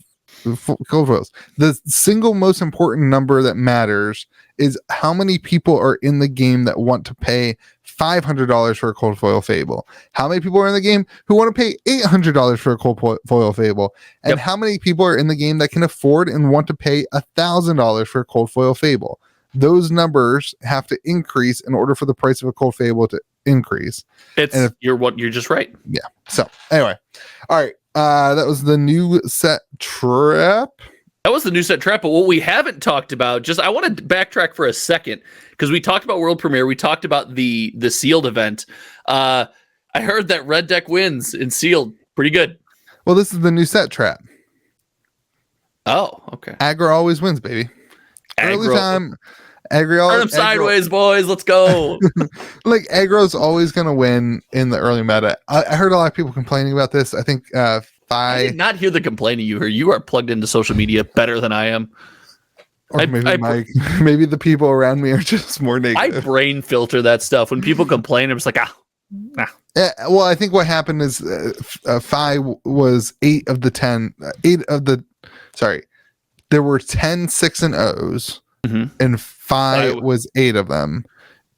B: cold foils. The single most important number that matters is how many people are in the game that want to pay $500 for a cold foil Fable. How many people are in the game who want to pay $800 for a cold foil Fable? And how many people are in the game that can afford and want to pay $1,000 for a cold foil Fable? Those numbers have to increase in order for the price of a cold Fable to increase.
A: You're just right.
B: Yeah. So anyway, all right. That was the new set trap.
A: That was the new set trap, but what we haven't talked about, I want to backtrack for a second, because we talked about World Premiere, we talked about the sealed event. I heard that Red Deck wins in sealed. Pretty good.
B: Well, this is the new set trap.
A: Oh, okay.
B: Aggro always wins, baby. Early time. Aggro.
A: Turn them sideways, boys. Let's go.
B: Like, aggro's always going to win in the early meta. I heard a lot of people complaining about this. I think
A: I did not hear the complaining you heard. You are plugged into social media better than I am.
B: Or maybe the people around me are just more negative.
A: I brain filter that stuff. When people complain, I'm just like,
B: Yeah, well, I think what happened is Phi was 8 of the 10. There were 10 6-0s, and Phi was 8 of them,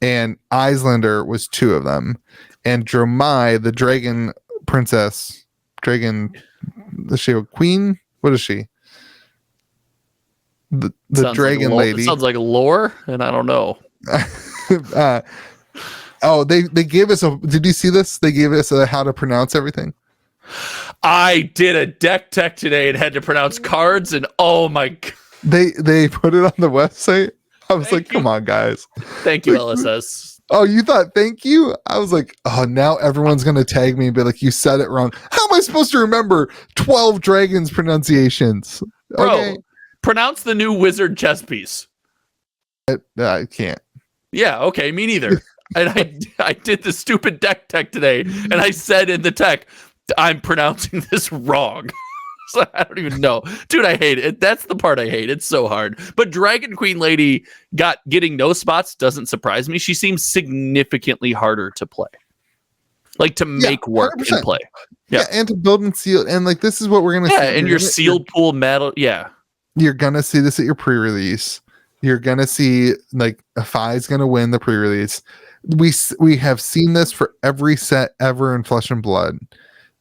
B: and Islander was 2 of them, and Dromai, the dragon princess. Is she a queen? What is she? The dragon lady.
A: It sounds like lore, and I don't know.
B: They gave us did you see this? They gave us how to pronounce everything.
A: I did a deck tech today and had to pronounce cards, and oh my god.
B: They put it on the website. I was come on, guys.
A: Thank you, LSS.
B: Oh, you thought thank you? I was like, oh, now everyone's going to tag me and be like, you said it wrong. How am I supposed to remember 12 dragons pronunciations?
A: Bro, pronounce the new wizard chess piece.
B: I can't.
A: Yeah, okay, me neither. And I did the stupid deck tech today, and I said in the tech, I'm pronouncing this wrong. So I don't even know. Dude, I hate it. That's the part I hate. It's so hard. But Dragon Queen Lady getting no spots doesn't surprise me. She seems significantly harder to play. like to make work
B: 100%.
A: and play.
B: Yeah, and to build and seal, and like this is what we're gonna see.
A: And your sealed pool metal. Yeah,
B: you're gonna see this at your pre-release. You're gonna see like a Phi's gonna win the pre-release. We have seen this for every set ever in Flesh and Blood.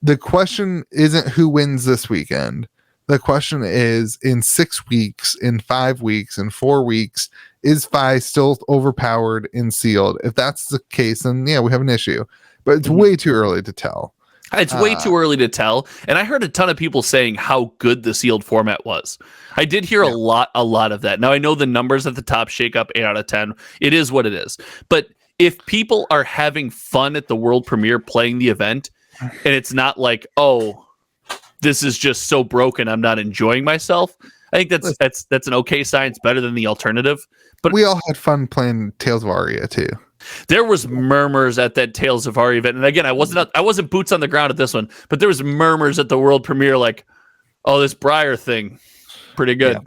B: The question isn't who wins this weekend. The question is, in 6 weeks, in 5 weeks, in 4 weeks, is Phi still overpowered in sealed? If that's the case, then yeah, we have an issue. But it's way too early to tell.
A: It's way too early to tell. And I heard a ton of people saying how good the sealed format was. I did hear a lot of that. Now I know the numbers at the top shake up 8 out of 10. It is what it is. But if people are having fun at the world premiere playing the event, and it's not like, oh, this is just so broken, I'm not enjoying myself, I think that's an okay sign. It's better than the alternative. But
B: we all had fun playing Tales of Aria too.
A: There was murmurs at that Tales of Aria event, and again, I wasn't boots on the ground at this one, but there was murmurs at the world premiere, like, "Oh, this Briar thing, pretty good,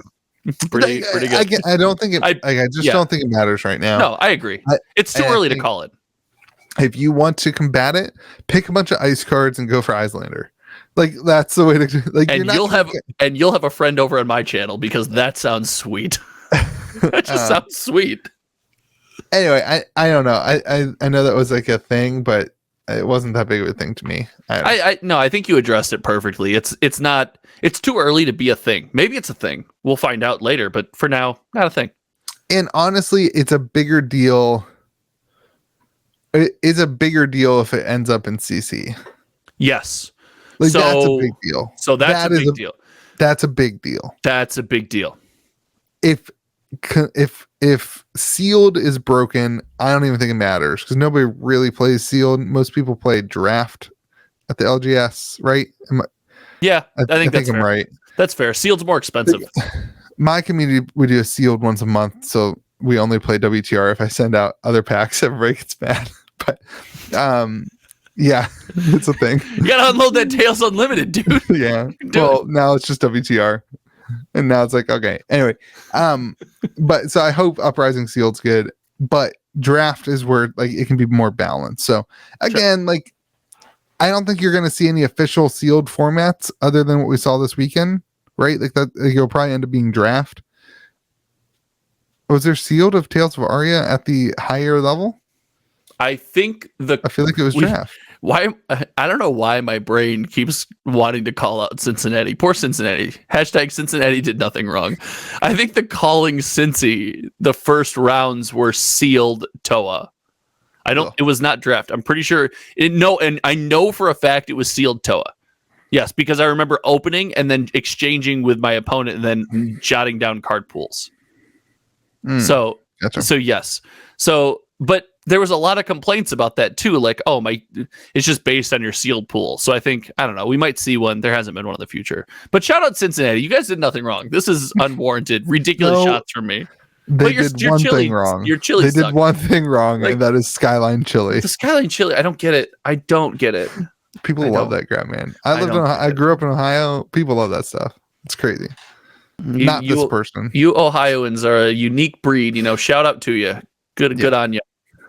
A: pretty good."
B: I don't think it. I just don't think it matters right now.
A: No, I agree. It's too early to call it.
B: If you want to combat it, pick a bunch of ice cards and go for Icelander. Like that's the way to like.
A: And you'll have a friend over on my channel because that sounds sweet. That just sounds sweet.
B: Anyway, I don't know. I know that was like a thing, but it wasn't that big of a thing to me.
A: I think you addressed it perfectly. It's too early to be a thing. Maybe it's a thing. We'll find out later, but for now, not a thing.
B: And honestly, it's a bigger deal. It is a bigger deal if it ends up in CC.
A: Yes.
B: Like that's a big deal.
A: So that's a big deal.
B: That's a big deal.
A: That's a big deal.
B: If sealed is broken, I don't even think it matters because nobody really plays sealed. Most people play draft at the LGS, right?
A: I think that's
B: I'm right.
A: That's fair. Sealed's more expensive.
B: My community, we do a sealed once a month, so we only play WTR. If I send out other packs, everybody gets mad. But yeah, it's a thing.
A: You gotta unload that Tales Unlimited, dude.
B: Yeah. Well, now it's just WTR. And now it's like, okay. Anyway, but so I hope Uprising Sealed's good, but draft is where like it can be more balanced. So again, like I don't think you're going to see any official sealed formats other than what we saw this weekend, right? Like that, you'll probably end up being draft. Was there sealed of Tales of Aria at the higher level?
A: I feel
B: like it was draft.
A: Why? I don't know why my brain keeps wanting to call out Cincinnati. Poor Cincinnati. # Cincinnati did nothing wrong. I think the calling Cincy, the first rounds were sealed TOA. It was not draft. I'm pretty sure. And I know for a fact it was sealed TOA. Yes, because I remember opening and then exchanging with my opponent and then jotting down card pools. So yes. But there was a lot of complaints about that too. Like, it's just based on your sealed pool. So I think, I don't know, we might see one. There hasn't been one in the future. But shout out Cincinnati. You guys did nothing wrong. This is unwarranted, ridiculous shots from me.
B: They did one thing wrong.
A: Your chili
B: They did one thing wrong, and that is Skyline Chili.
A: The Skyline Chili, I don't get it.
B: People love that crap, man. I grew up in Ohio. People love that stuff. It's crazy. Not this person.
A: You Ohioans are a unique breed. Shout out to you. Good on you.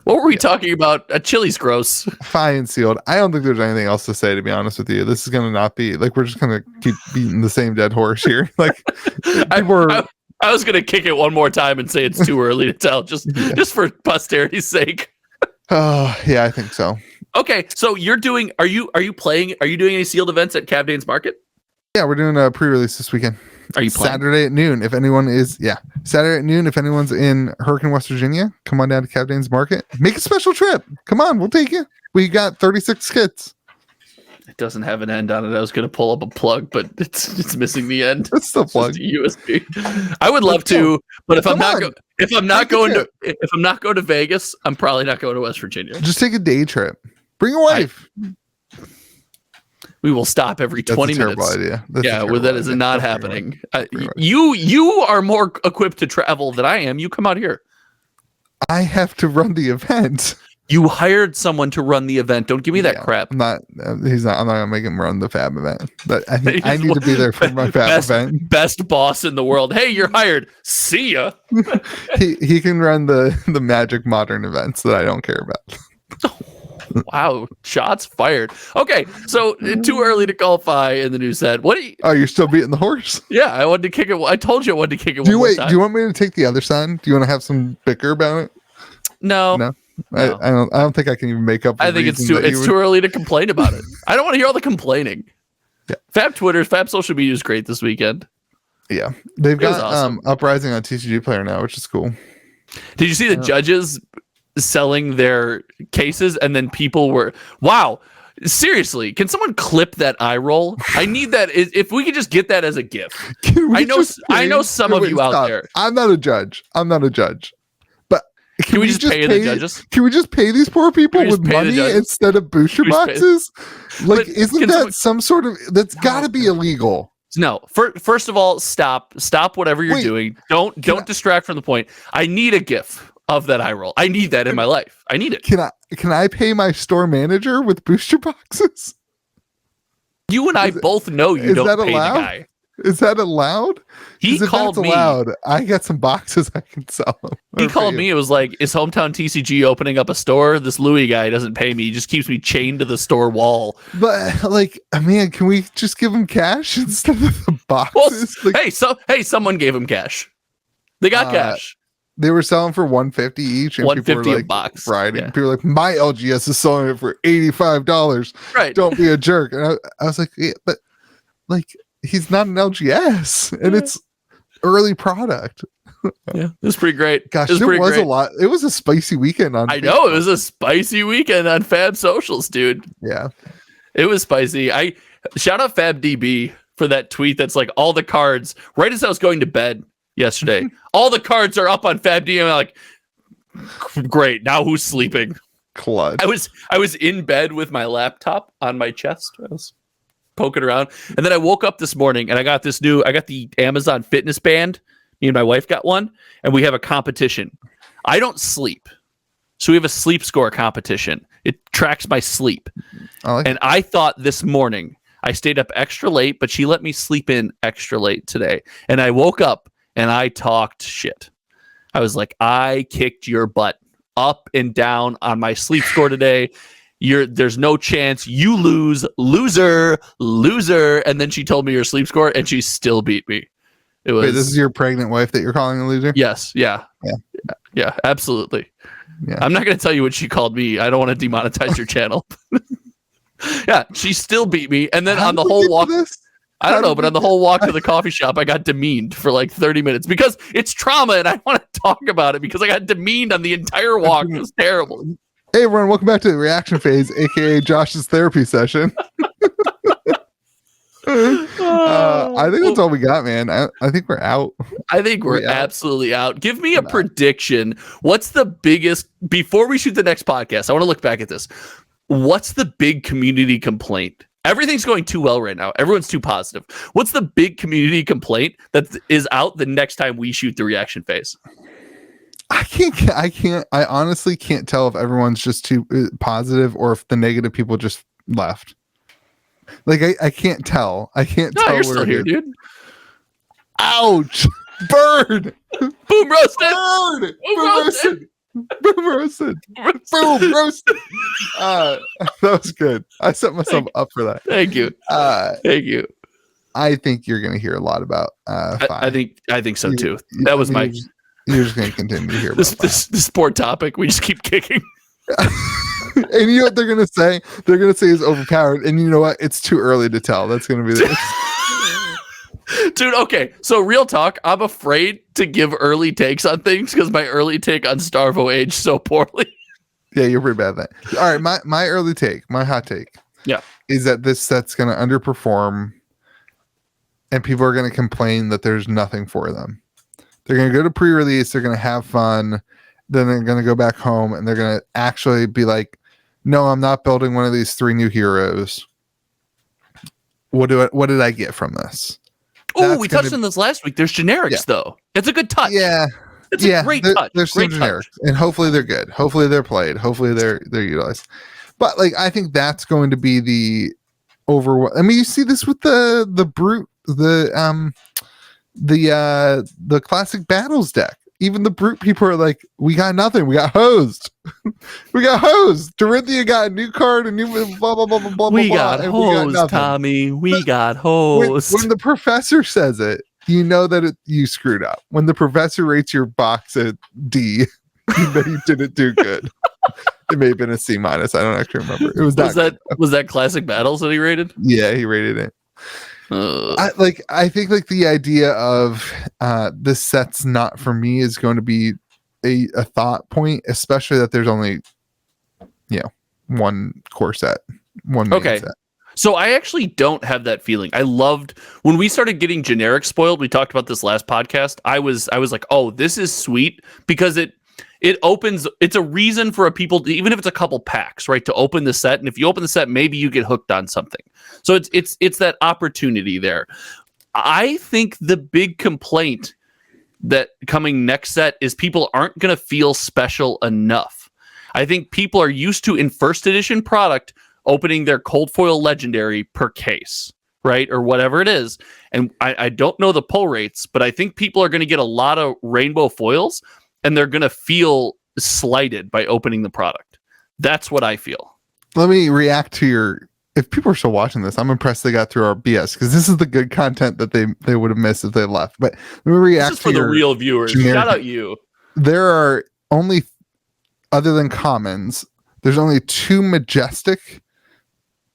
A: What were we talking about? Chili's gross.
B: Fine sealed. I don't think there's anything else to say, to be honest with you. This is going to not be like we're just going to keep beating the same dead horse here. Like
A: I was going to kick it one more time and say it's too early to tell, just for posterity's sake.
B: Yeah, I think so.
A: Okay, so are you doing any sealed events at Cavdane's Market?
B: Yeah, we're doing a pre-release this weekend.
A: Are you playing?
B: Saturday at noon? If anyone is, Saturday at noon. If anyone's in Hurricane, West Virginia, come on down to Cavdane's Market. Make a special trip. Come on, we'll take you. We got 36 kits.
A: It doesn't have an end on it. I was going to pull up a plug, but it's missing the end.
B: It's the plug.
A: It's just a USB. I would love to, but if I'm not going to Vegas, I'm probably not going to West Virginia.
B: Just take a day trip. Bring your wife.
A: We will stop every 20 minutes.
B: Idea.
A: That is not happening. You are more equipped to travel than I am. You come out here.
B: I have to run the event.
A: You hired someone to run the event. Don't give me that crap.
B: I'm not gonna make him run the Fab event. But I need to be there for my Fab event.
A: Best boss in the world. Hey, you're hired. See ya.
B: he can run the Magic Modern events that I don't care about.
A: Wow, shots fired. Okay, so too early to call Fi in the news set. What do you?
B: Oh, you're still beating the horse?
A: Yeah, I wanted to kick it. I told you I wanted to kick it.
B: Do
A: one more time.
B: you want me to take the other side? Do you want to have some bicker about it?
A: No.
B: No.
A: No.
B: I don't think I can even make up.
A: I think it's too early to complain about it. I don't want to hear all the complaining.
B: Yeah.
A: Fab Twitter, Fab social media is great this weekend.
B: Yeah, they've got
A: awesome.
B: Uprising on TCG Player now, which is cool.
A: Did you see the judges selling their cases and then people were wow? Seriously, can someone clip that eye roll? I need that. If we could just get that as a GIF. I know some of you out there.
B: I'm not a judge. But
A: can we just pay the judges?
B: Can we just pay these poor people with money instead of booster boxes? Like, isn't that some sort of? That's got to be illegal.
A: No. First of all, stop whatever you're doing. Don't distract from the point. I need a GIF of that eye roll. I need that in my life. I need it.
B: Can I pay my store manager with booster boxes?
A: You and I both know you don't pay the guy.
B: Is that allowed?
A: He called me.
B: Allowed, I got some boxes I can sell him.
A: He called me. It was like, is Hometown TCG opening up a store? This Louis guy doesn't pay me. He just keeps me chained to the store wall.
B: But like, man, can we just give him cash instead of the boxes?
A: Well,
B: like,
A: someone gave him cash. They got cash.
B: They were selling for $150 each, and people were like,
A: a box.
B: Right?
A: Yeah.
B: People were like, my LGS is selling it for $85.
A: Right?
B: Don't be a jerk. And I was like, yeah, but like, he's not an LGS, and it's early product.
A: Yeah, it was pretty great.
B: Gosh, it was a lot. It was a spicy weekend on.
A: I know it was a spicy weekend on Fab Socials, dude.
B: Yeah,
A: it was spicy. I shout out FabDB for that tweet. That's like all the cards. Right as I was going to bed yesterday, all the cards are up on FabDB. I'm like, great. Now who's sleeping?
B: Clutch.
A: I was in bed with my laptop on my chest. I was poking around, and then I woke up this morning and I got the Amazon Fitness Band. Me and my wife got one, and we have a competition. I don't sleep, so we have a sleep score competition. It tracks my sleep. I thought this morning I stayed up extra late, but she let me sleep in extra late today, and I woke up and I talked shit. I was like, I kicked your butt up and down on my sleep score today. There's no chance. You lose, loser. And then she told me your sleep score, and she still beat me. It was.
B: Wait, this is your pregnant wife that you're calling a loser?
A: Yes. Yeah, absolutely. Yeah. I'm not going to tell you what she called me. I don't want to demonetize your channel. Yeah, she still beat me. And then on the whole walk, I don't know, but on the whole walk to the coffee shop, I got demeaned for like 30 minutes because it's trauma, and I want to talk about it because I got demeaned on the entire walk. It was terrible.
B: Hey everyone, welcome back to the reaction phase, aka Josh's therapy session. I think that's all we got, man. I think we're out.
A: I think we're absolutely out. Give me a prediction. What's the biggest, before we shoot the next podcast, I want to look back at this. What's the big community complaint? Everything's going too well right now. Everyone's too positive. What's the big community complaint that is out the next time we shoot the reaction phase?
B: I honestly can't tell if everyone's just too positive or if the negative people just left. Like, I can't tell. I can't tell.
A: You're still here, dude.
B: Ouch. Bird.
A: Boom roasted.
B: Bird. Boom roasted. Boom roasted. Boom roasted. That was good. I set myself up for that.
A: Thank you. Thank you.
B: I think you're going to hear a lot about
A: I think so too. That was my.
B: You're just going to continue to hear about
A: this poor topic. We just keep kicking.
B: And you know what they're going to say? They're going to say is overpowered. And you know what? It's too early to tell. That's going to be the
A: Dude, okay. So real talk, I'm afraid to give early takes on things because my early take on Starvo aged so poorly.
B: Yeah, you're pretty bad at that. All right, my early take, my hot take, is that this set's going to underperform, and people are going to complain that there's nothing for them. They're going to go to pre-release. They're going to have fun. Then they're going to go back home, and they're going to actually be like, "No, I'm not building one of these 3 new heroes. What did I get from this?"
A: Oh, we touched on this last week. There's generics though. It's a good touch.
B: Yeah,
A: it's a great touch.
B: There's some generics, and hopefully they're good. Hopefully they're played. Hopefully they're utilized. But like, I think that's going to be the over. I mean, you see this with the brute, the classic battles deck. even the brute people are like, we got nothing. We got hosed. We got hosed. Dorinthia got a new card, a new blah blah blah blah blah.
C: We
B: blah,
C: got hosed, Tommy. We got hosed.
B: When the professor says it, you know that you screwed up. When the professor rates your box a D, you know you didn't do good. It may have been a C-. I don't actually remember. It was
A: that Classic Battles that he rated?
B: Yeah, he rated it. I think like the idea of this set's not for me is going to be a thought point, especially that there's only one core set, one main set.
A: So I actually don't have that feeling. I loved when we started getting generic spoiled. We talked about this last podcast. I was like, oh, this is sweet because it opens. It's a reason for people to, even if it's a couple packs, right, to open the set. And if you open the set, maybe you get hooked on something. So it's that opportunity there. I think the big complaint that coming next set is people aren't going to feel special enough. I think people are used to, in first edition product, opening their cold foil legendary per case, right? Or whatever it is. And I don't know the pull rates, but I think people are going to get a lot of rainbow foils and they're going to feel slighted by opening the product. That's what I feel.
B: Let me react to your, if people are still watching this, I'm impressed they got through our BS because this is the good content that they would have missed if they left. But let me react
A: this is for the real viewers. Shout out you.
B: There are only, other than commons, there's only 2 majestic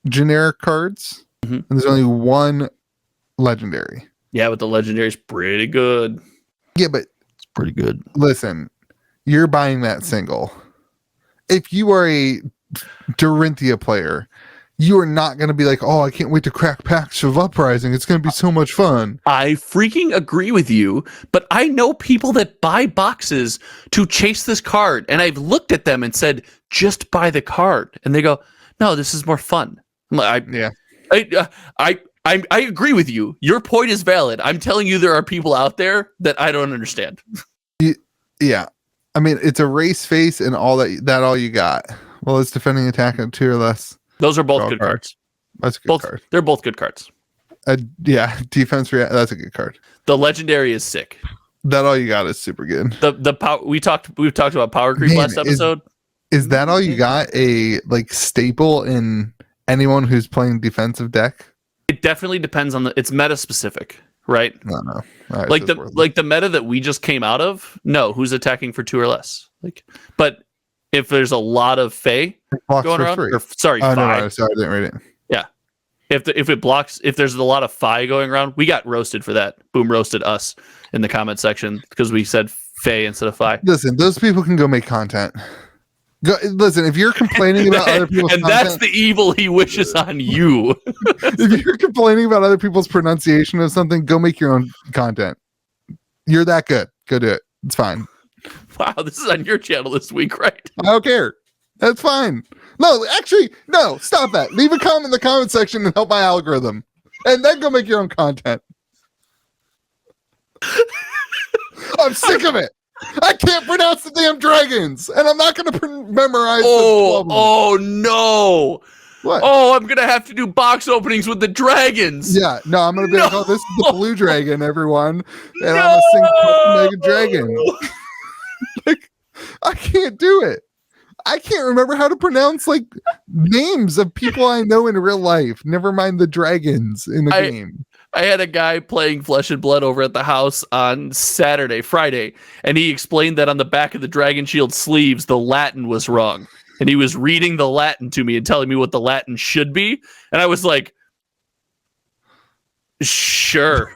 B: generic cards, and there's only 1 legendary.
A: Yeah, but the legendary is pretty good.
B: Yeah, but
A: it's pretty good.
B: Listen, you're buying that single. If you are a Dorinthia player, you are not going to be like, oh, I can't wait to crack packs of Uprising. It's going to be so much fun.
A: I freaking agree with you, but I know people that buy boxes to chase this card, and I've looked at them and said, just buy the card. And they go, no, this is more fun. I agree with you. Your point is valid. I'm telling you, there are people out there that I don't understand.
B: Yeah. I mean, it's a race face and all that all you got. Well, it's defending attack on 2 or less.
A: Those are both good cards.
B: That's a good card.
A: They're both good cards.
B: Yeah, defense that's a good card.
A: The legendary is sick.
B: That all you got is super good.
A: The power we've talked about power creep last episode.
B: Is that all you got? A like staple in anyone who's playing defensive deck?
A: It definitely depends on it's meta specific, right?
B: No. Right,
A: like the meta that we just came out of. No, who's attacking for 2 or less? But if there's a lot of Fae going around, 3. Sorry, Fi.
B: No, sorry, I didn't read it.
A: Yeah, if it blocks, if there's a lot of Fi going around, we got roasted for that. Boom roasted us in the comment section because we said Fae instead of Fi.
B: Listen, those people can go make content. Listen, if you're complaining about other people's
A: and
B: content,
A: that's the evil he wishes on you.
B: If you're complaining about other people's pronunciation of something, go make your own content. You're that good. Go do it. It's fine.
A: Wow, this is on your channel this week, right?
B: I don't care. That's fine. No, actually, no, stop that. Leave a comment in the comment section and help my algorithm. And then go make your own content. I'm sick of it. I can't pronounce the damn dragons, and I'm not going to memorize.
A: Oh no!
B: What?
A: Oh, I'm gonna have to do box openings with the dragons.
B: Yeah, no, I'm gonna be like, oh, this is the blue dragon, everyone, and I'm gonna sing Mega Dragon. Like, I can't do it. I can't remember how to pronounce like names of people I know in real life. Never mind the dragons in the game.
A: I had a guy playing Flesh and Blood over at the house on Friday, and he explained that on the back of the Dragon Shield sleeves, the Latin was wrong. And he was reading the Latin to me and telling me what the Latin should be. And I was like, sure.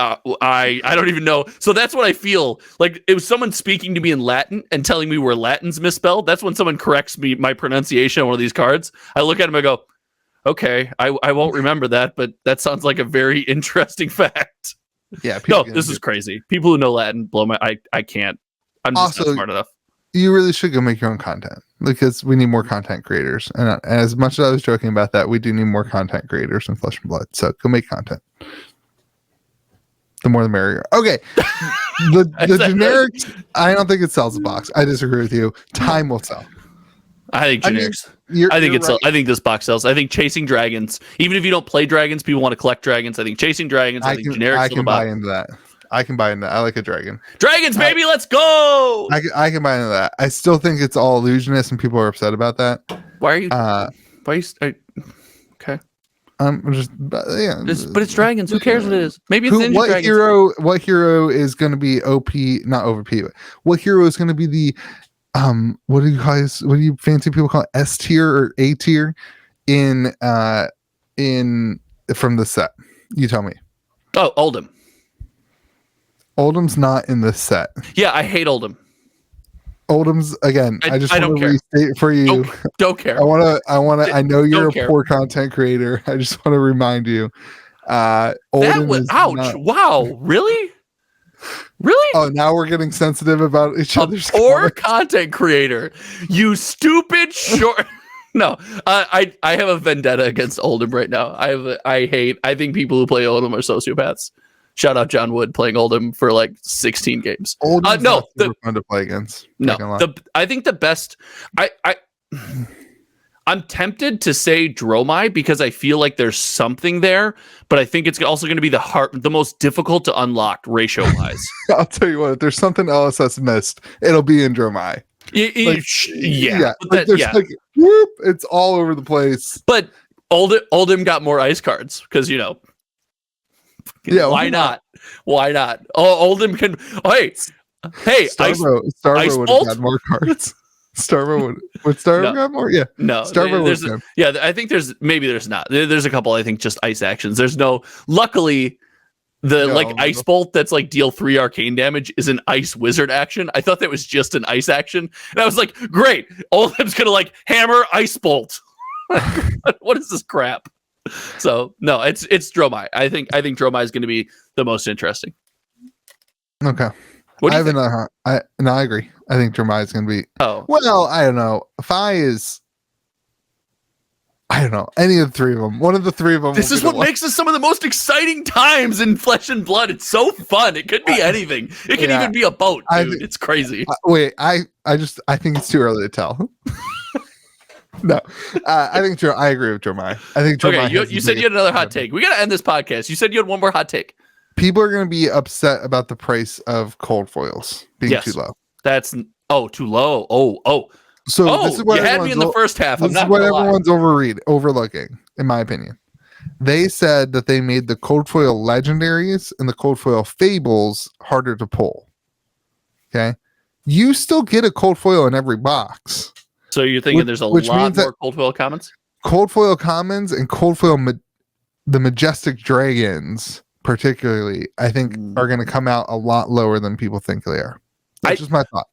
A: I don't even know. So that's what I feel. Like, it was someone speaking to me in Latin and telling me where Latin's misspelled. That's when someone corrects me, my pronunciation on one of these cards. I look at him and go, okay, I won't remember that, but that sounds like a very interesting fact.
B: Yeah.
A: No, this is crazy. People who know Latin blow my. I can't. I'm just not smart enough.
B: You really should go make your own content because we need more content creators. And as much as I was joking about that, we do need more content creators in Flesh and Blood. So go make content. The more the merrier. Okay. The generics, I don't think it sells the box. I disagree with you. Time will sell.
A: I think generics. I think this box sells. I think chasing dragons, even if you don't play dragons, people want to collect dragons. I think chasing dragons. I think generics.
B: I can buy into that. I can buy into that. I like a dragon.
A: Dragons, baby, let's go.
B: I can buy into that. I still think it's all illusionist, and people are upset about that.
A: Why are you? Okay.
B: Yeah.
A: But it's dragons. Who cares what it is? Maybe it's ninja dragons.
B: What hero is going to be OP? Not OP. What hero is going to be the what do you fancy people call it? S tier or A tier in from the set? You tell me.
A: Oh, Oldhim.
B: Oldhim's not in this set.
A: Yeah, I hate Oldhim.
B: Oldhim's again. I just want to restate for you.
A: Don't care.
B: I know you're a poor content creator. I just want to remind you.
A: That was ouch! Wow, really? Really?
B: Oh, now we're getting sensitive about each other's
A: poor content creator. You stupid short. No, I have a vendetta against Oldhim right now. I think people who play Oldhim are sociopaths. Shout out John Wood playing Oldhim for like 16 games.
B: Oldhim's not super fun to play against.
A: No, I think the best. I'm tempted to say Dromai because I feel like there's something there, but I think it's also going to be the most difficult to unlock ratio wise.
B: I'll tell you what, if there's something else that's missed, it'll be in Dromai. Like, whoop, it's all over the place.
A: But Oldhim got more ice cards because why not? Why not? Oh, Oldhim can. Hey,
B: Starvo would have had more cards. Starvo would Starvo have more? Yeah.
A: No.
B: Starvo would.
A: Yeah, I think there's not. There's a couple. I think just ice actions. There's no. Luckily, ice bolt that's like deal 3 arcane damage is an ice wizard action. I thought that was just an ice action, and I was like, great. Oldhim's gonna like hammer ice bolt. What is this crap? So no, it's Dromai. I think Dromai is going to be the most interesting.
B: Okay.
A: What do you think?
B: I agree. I think Dromai is going to be.
A: Oh
B: well, I don't know. Fi is. I don't know any of the three of them. One of the three of them.
A: This is what makes this some of the most exciting times in Flesh and Blood. It's so fun. It could be anything. It could even be a boat, dude. It's crazy.
B: I think it's too early to tell. No, I agree with Dromai. I think Dromai.
A: Okay, you said you had another hot take. We got to end this podcast. You said you had one more hot take.
B: People are going to be upset about the price of cold foils being too low.
A: That's too low.
B: So this is what
A: you had me in the first half.
B: This is what everyone's overlooking, in my opinion. They said that they made the cold foil legendaries and the cold foil fables harder to pull. Okay, you still get a cold foil in every box.
A: So you're thinking there's a lot more cold foil commons? Cold foil commons
B: and cold foil the majestic dragons, particularly, I think are going to come out a lot lower than people think they are. That's just my thought.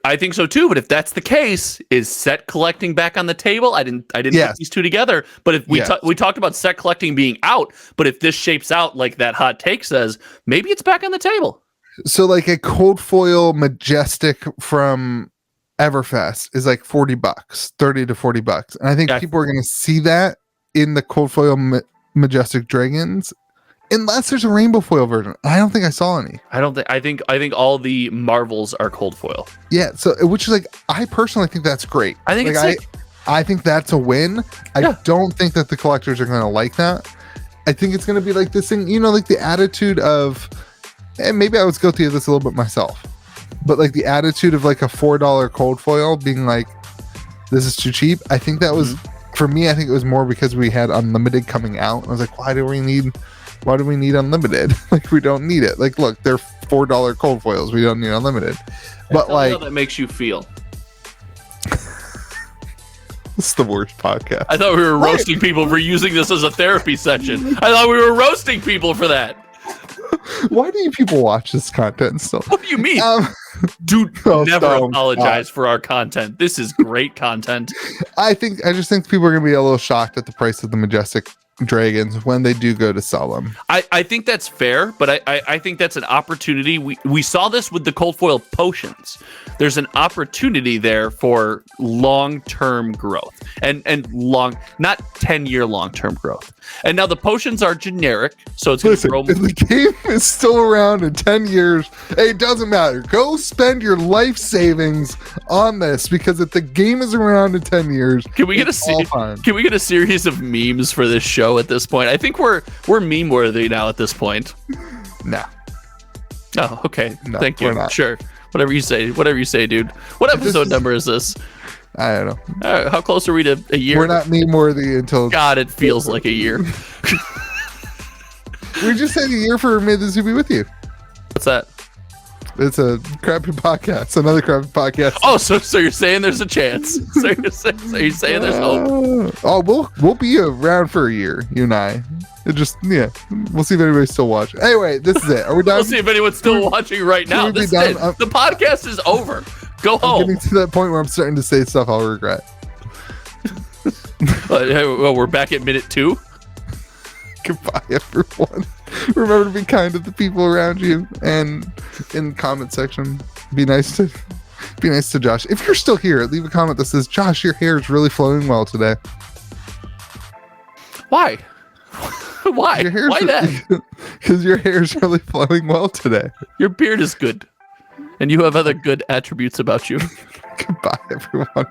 A: I think so too, but if that's the case, is set collecting back on the table? I didn't put these two together, but if we talked about set collecting being out, but if this shapes out like that hot take says, maybe it's back on the table.
B: So like a cold foil majestic from Everfest is like $40, $30 to $40. And I think people are going to see that in the cold foil majestic dragons, unless there's a rainbow foil version. I don't think I saw any.
A: I think all the marvels are cold foil.
B: Yeah. So, which is like, I personally think that's great.
A: I think
B: I think that's a win. I don't think that the collectors are going to like that. I think it's going to be like this thing, like the attitude of, and maybe I was guilty of this a little bit myself, but like the attitude of like a $4 cold foil being like, this is too cheap. I think that was, for me, I think it was more because we had unlimited coming out. I was like, why do we need unlimited? Like, we don't need it. Like, look, they're $4 cold foils. We don't need unlimited. But like,
A: how that makes you feel.
B: This is the worst podcast.
A: I thought we were roasting people for using this as a therapy session. I thought we were roasting people for that.
B: Why do you people watch this content still?
A: What do you mean? Dude, never apologize for our content. This is great content.
B: I just think people are going to be a little shocked at the price of the majestic dragons when they do go to sell them.
A: I think that's fair, but I think that's an opportunity. We saw this with the cold foil potions. There's an opportunity there for long-term growth and not 10-year long-term growth. And now the potions are generic, so it's going to grow.
B: If the game is still around in 10 years, hey, it doesn't matter. Go spend your life savings on this, because if the game is around in 10 years,
A: can we get a series of memes for this show at this point? I think we're meme worthy now at this point.
B: No.
A: Oh, okay.
B: No,
A: Thank you.
B: we're not.
A: Sure. Whatever you say. Whatever you say, dude. What episode number is this?
B: I don't know.
A: How close are we to a year?
B: We're not meme worthy until
A: God, it feels like a year.
B: we just had a year for Metazoo be with you.
A: What's that?
B: It's a crappy podcast. Another crappy podcast.
A: Oh, so you're saying there's a chance? So you're saying there's hope?
B: We'll be around for a year, you and I. We'll see if anybody's still watching. Anyway, this is it. Are we done?
A: We'll see if anyone's still watching right now.
B: we be
A: This is
B: done?
A: it. The podcast is over. Go
B: I'm
A: home.
B: getting to that point where I'm starting to say stuff I'll regret.
A: Well, we're back at minute 2.
B: Goodbye, everyone. Remember to be kind to the people around you, and in the comment section, be nice to Josh. If you're still here, leave a comment that says, "Josh, your hair is really flowing well today."
A: Why? Why? Why that?
B: Because your hair is really flowing well today.
A: Your beard is good, and you have other good attributes about you.
B: Goodbye, everyone.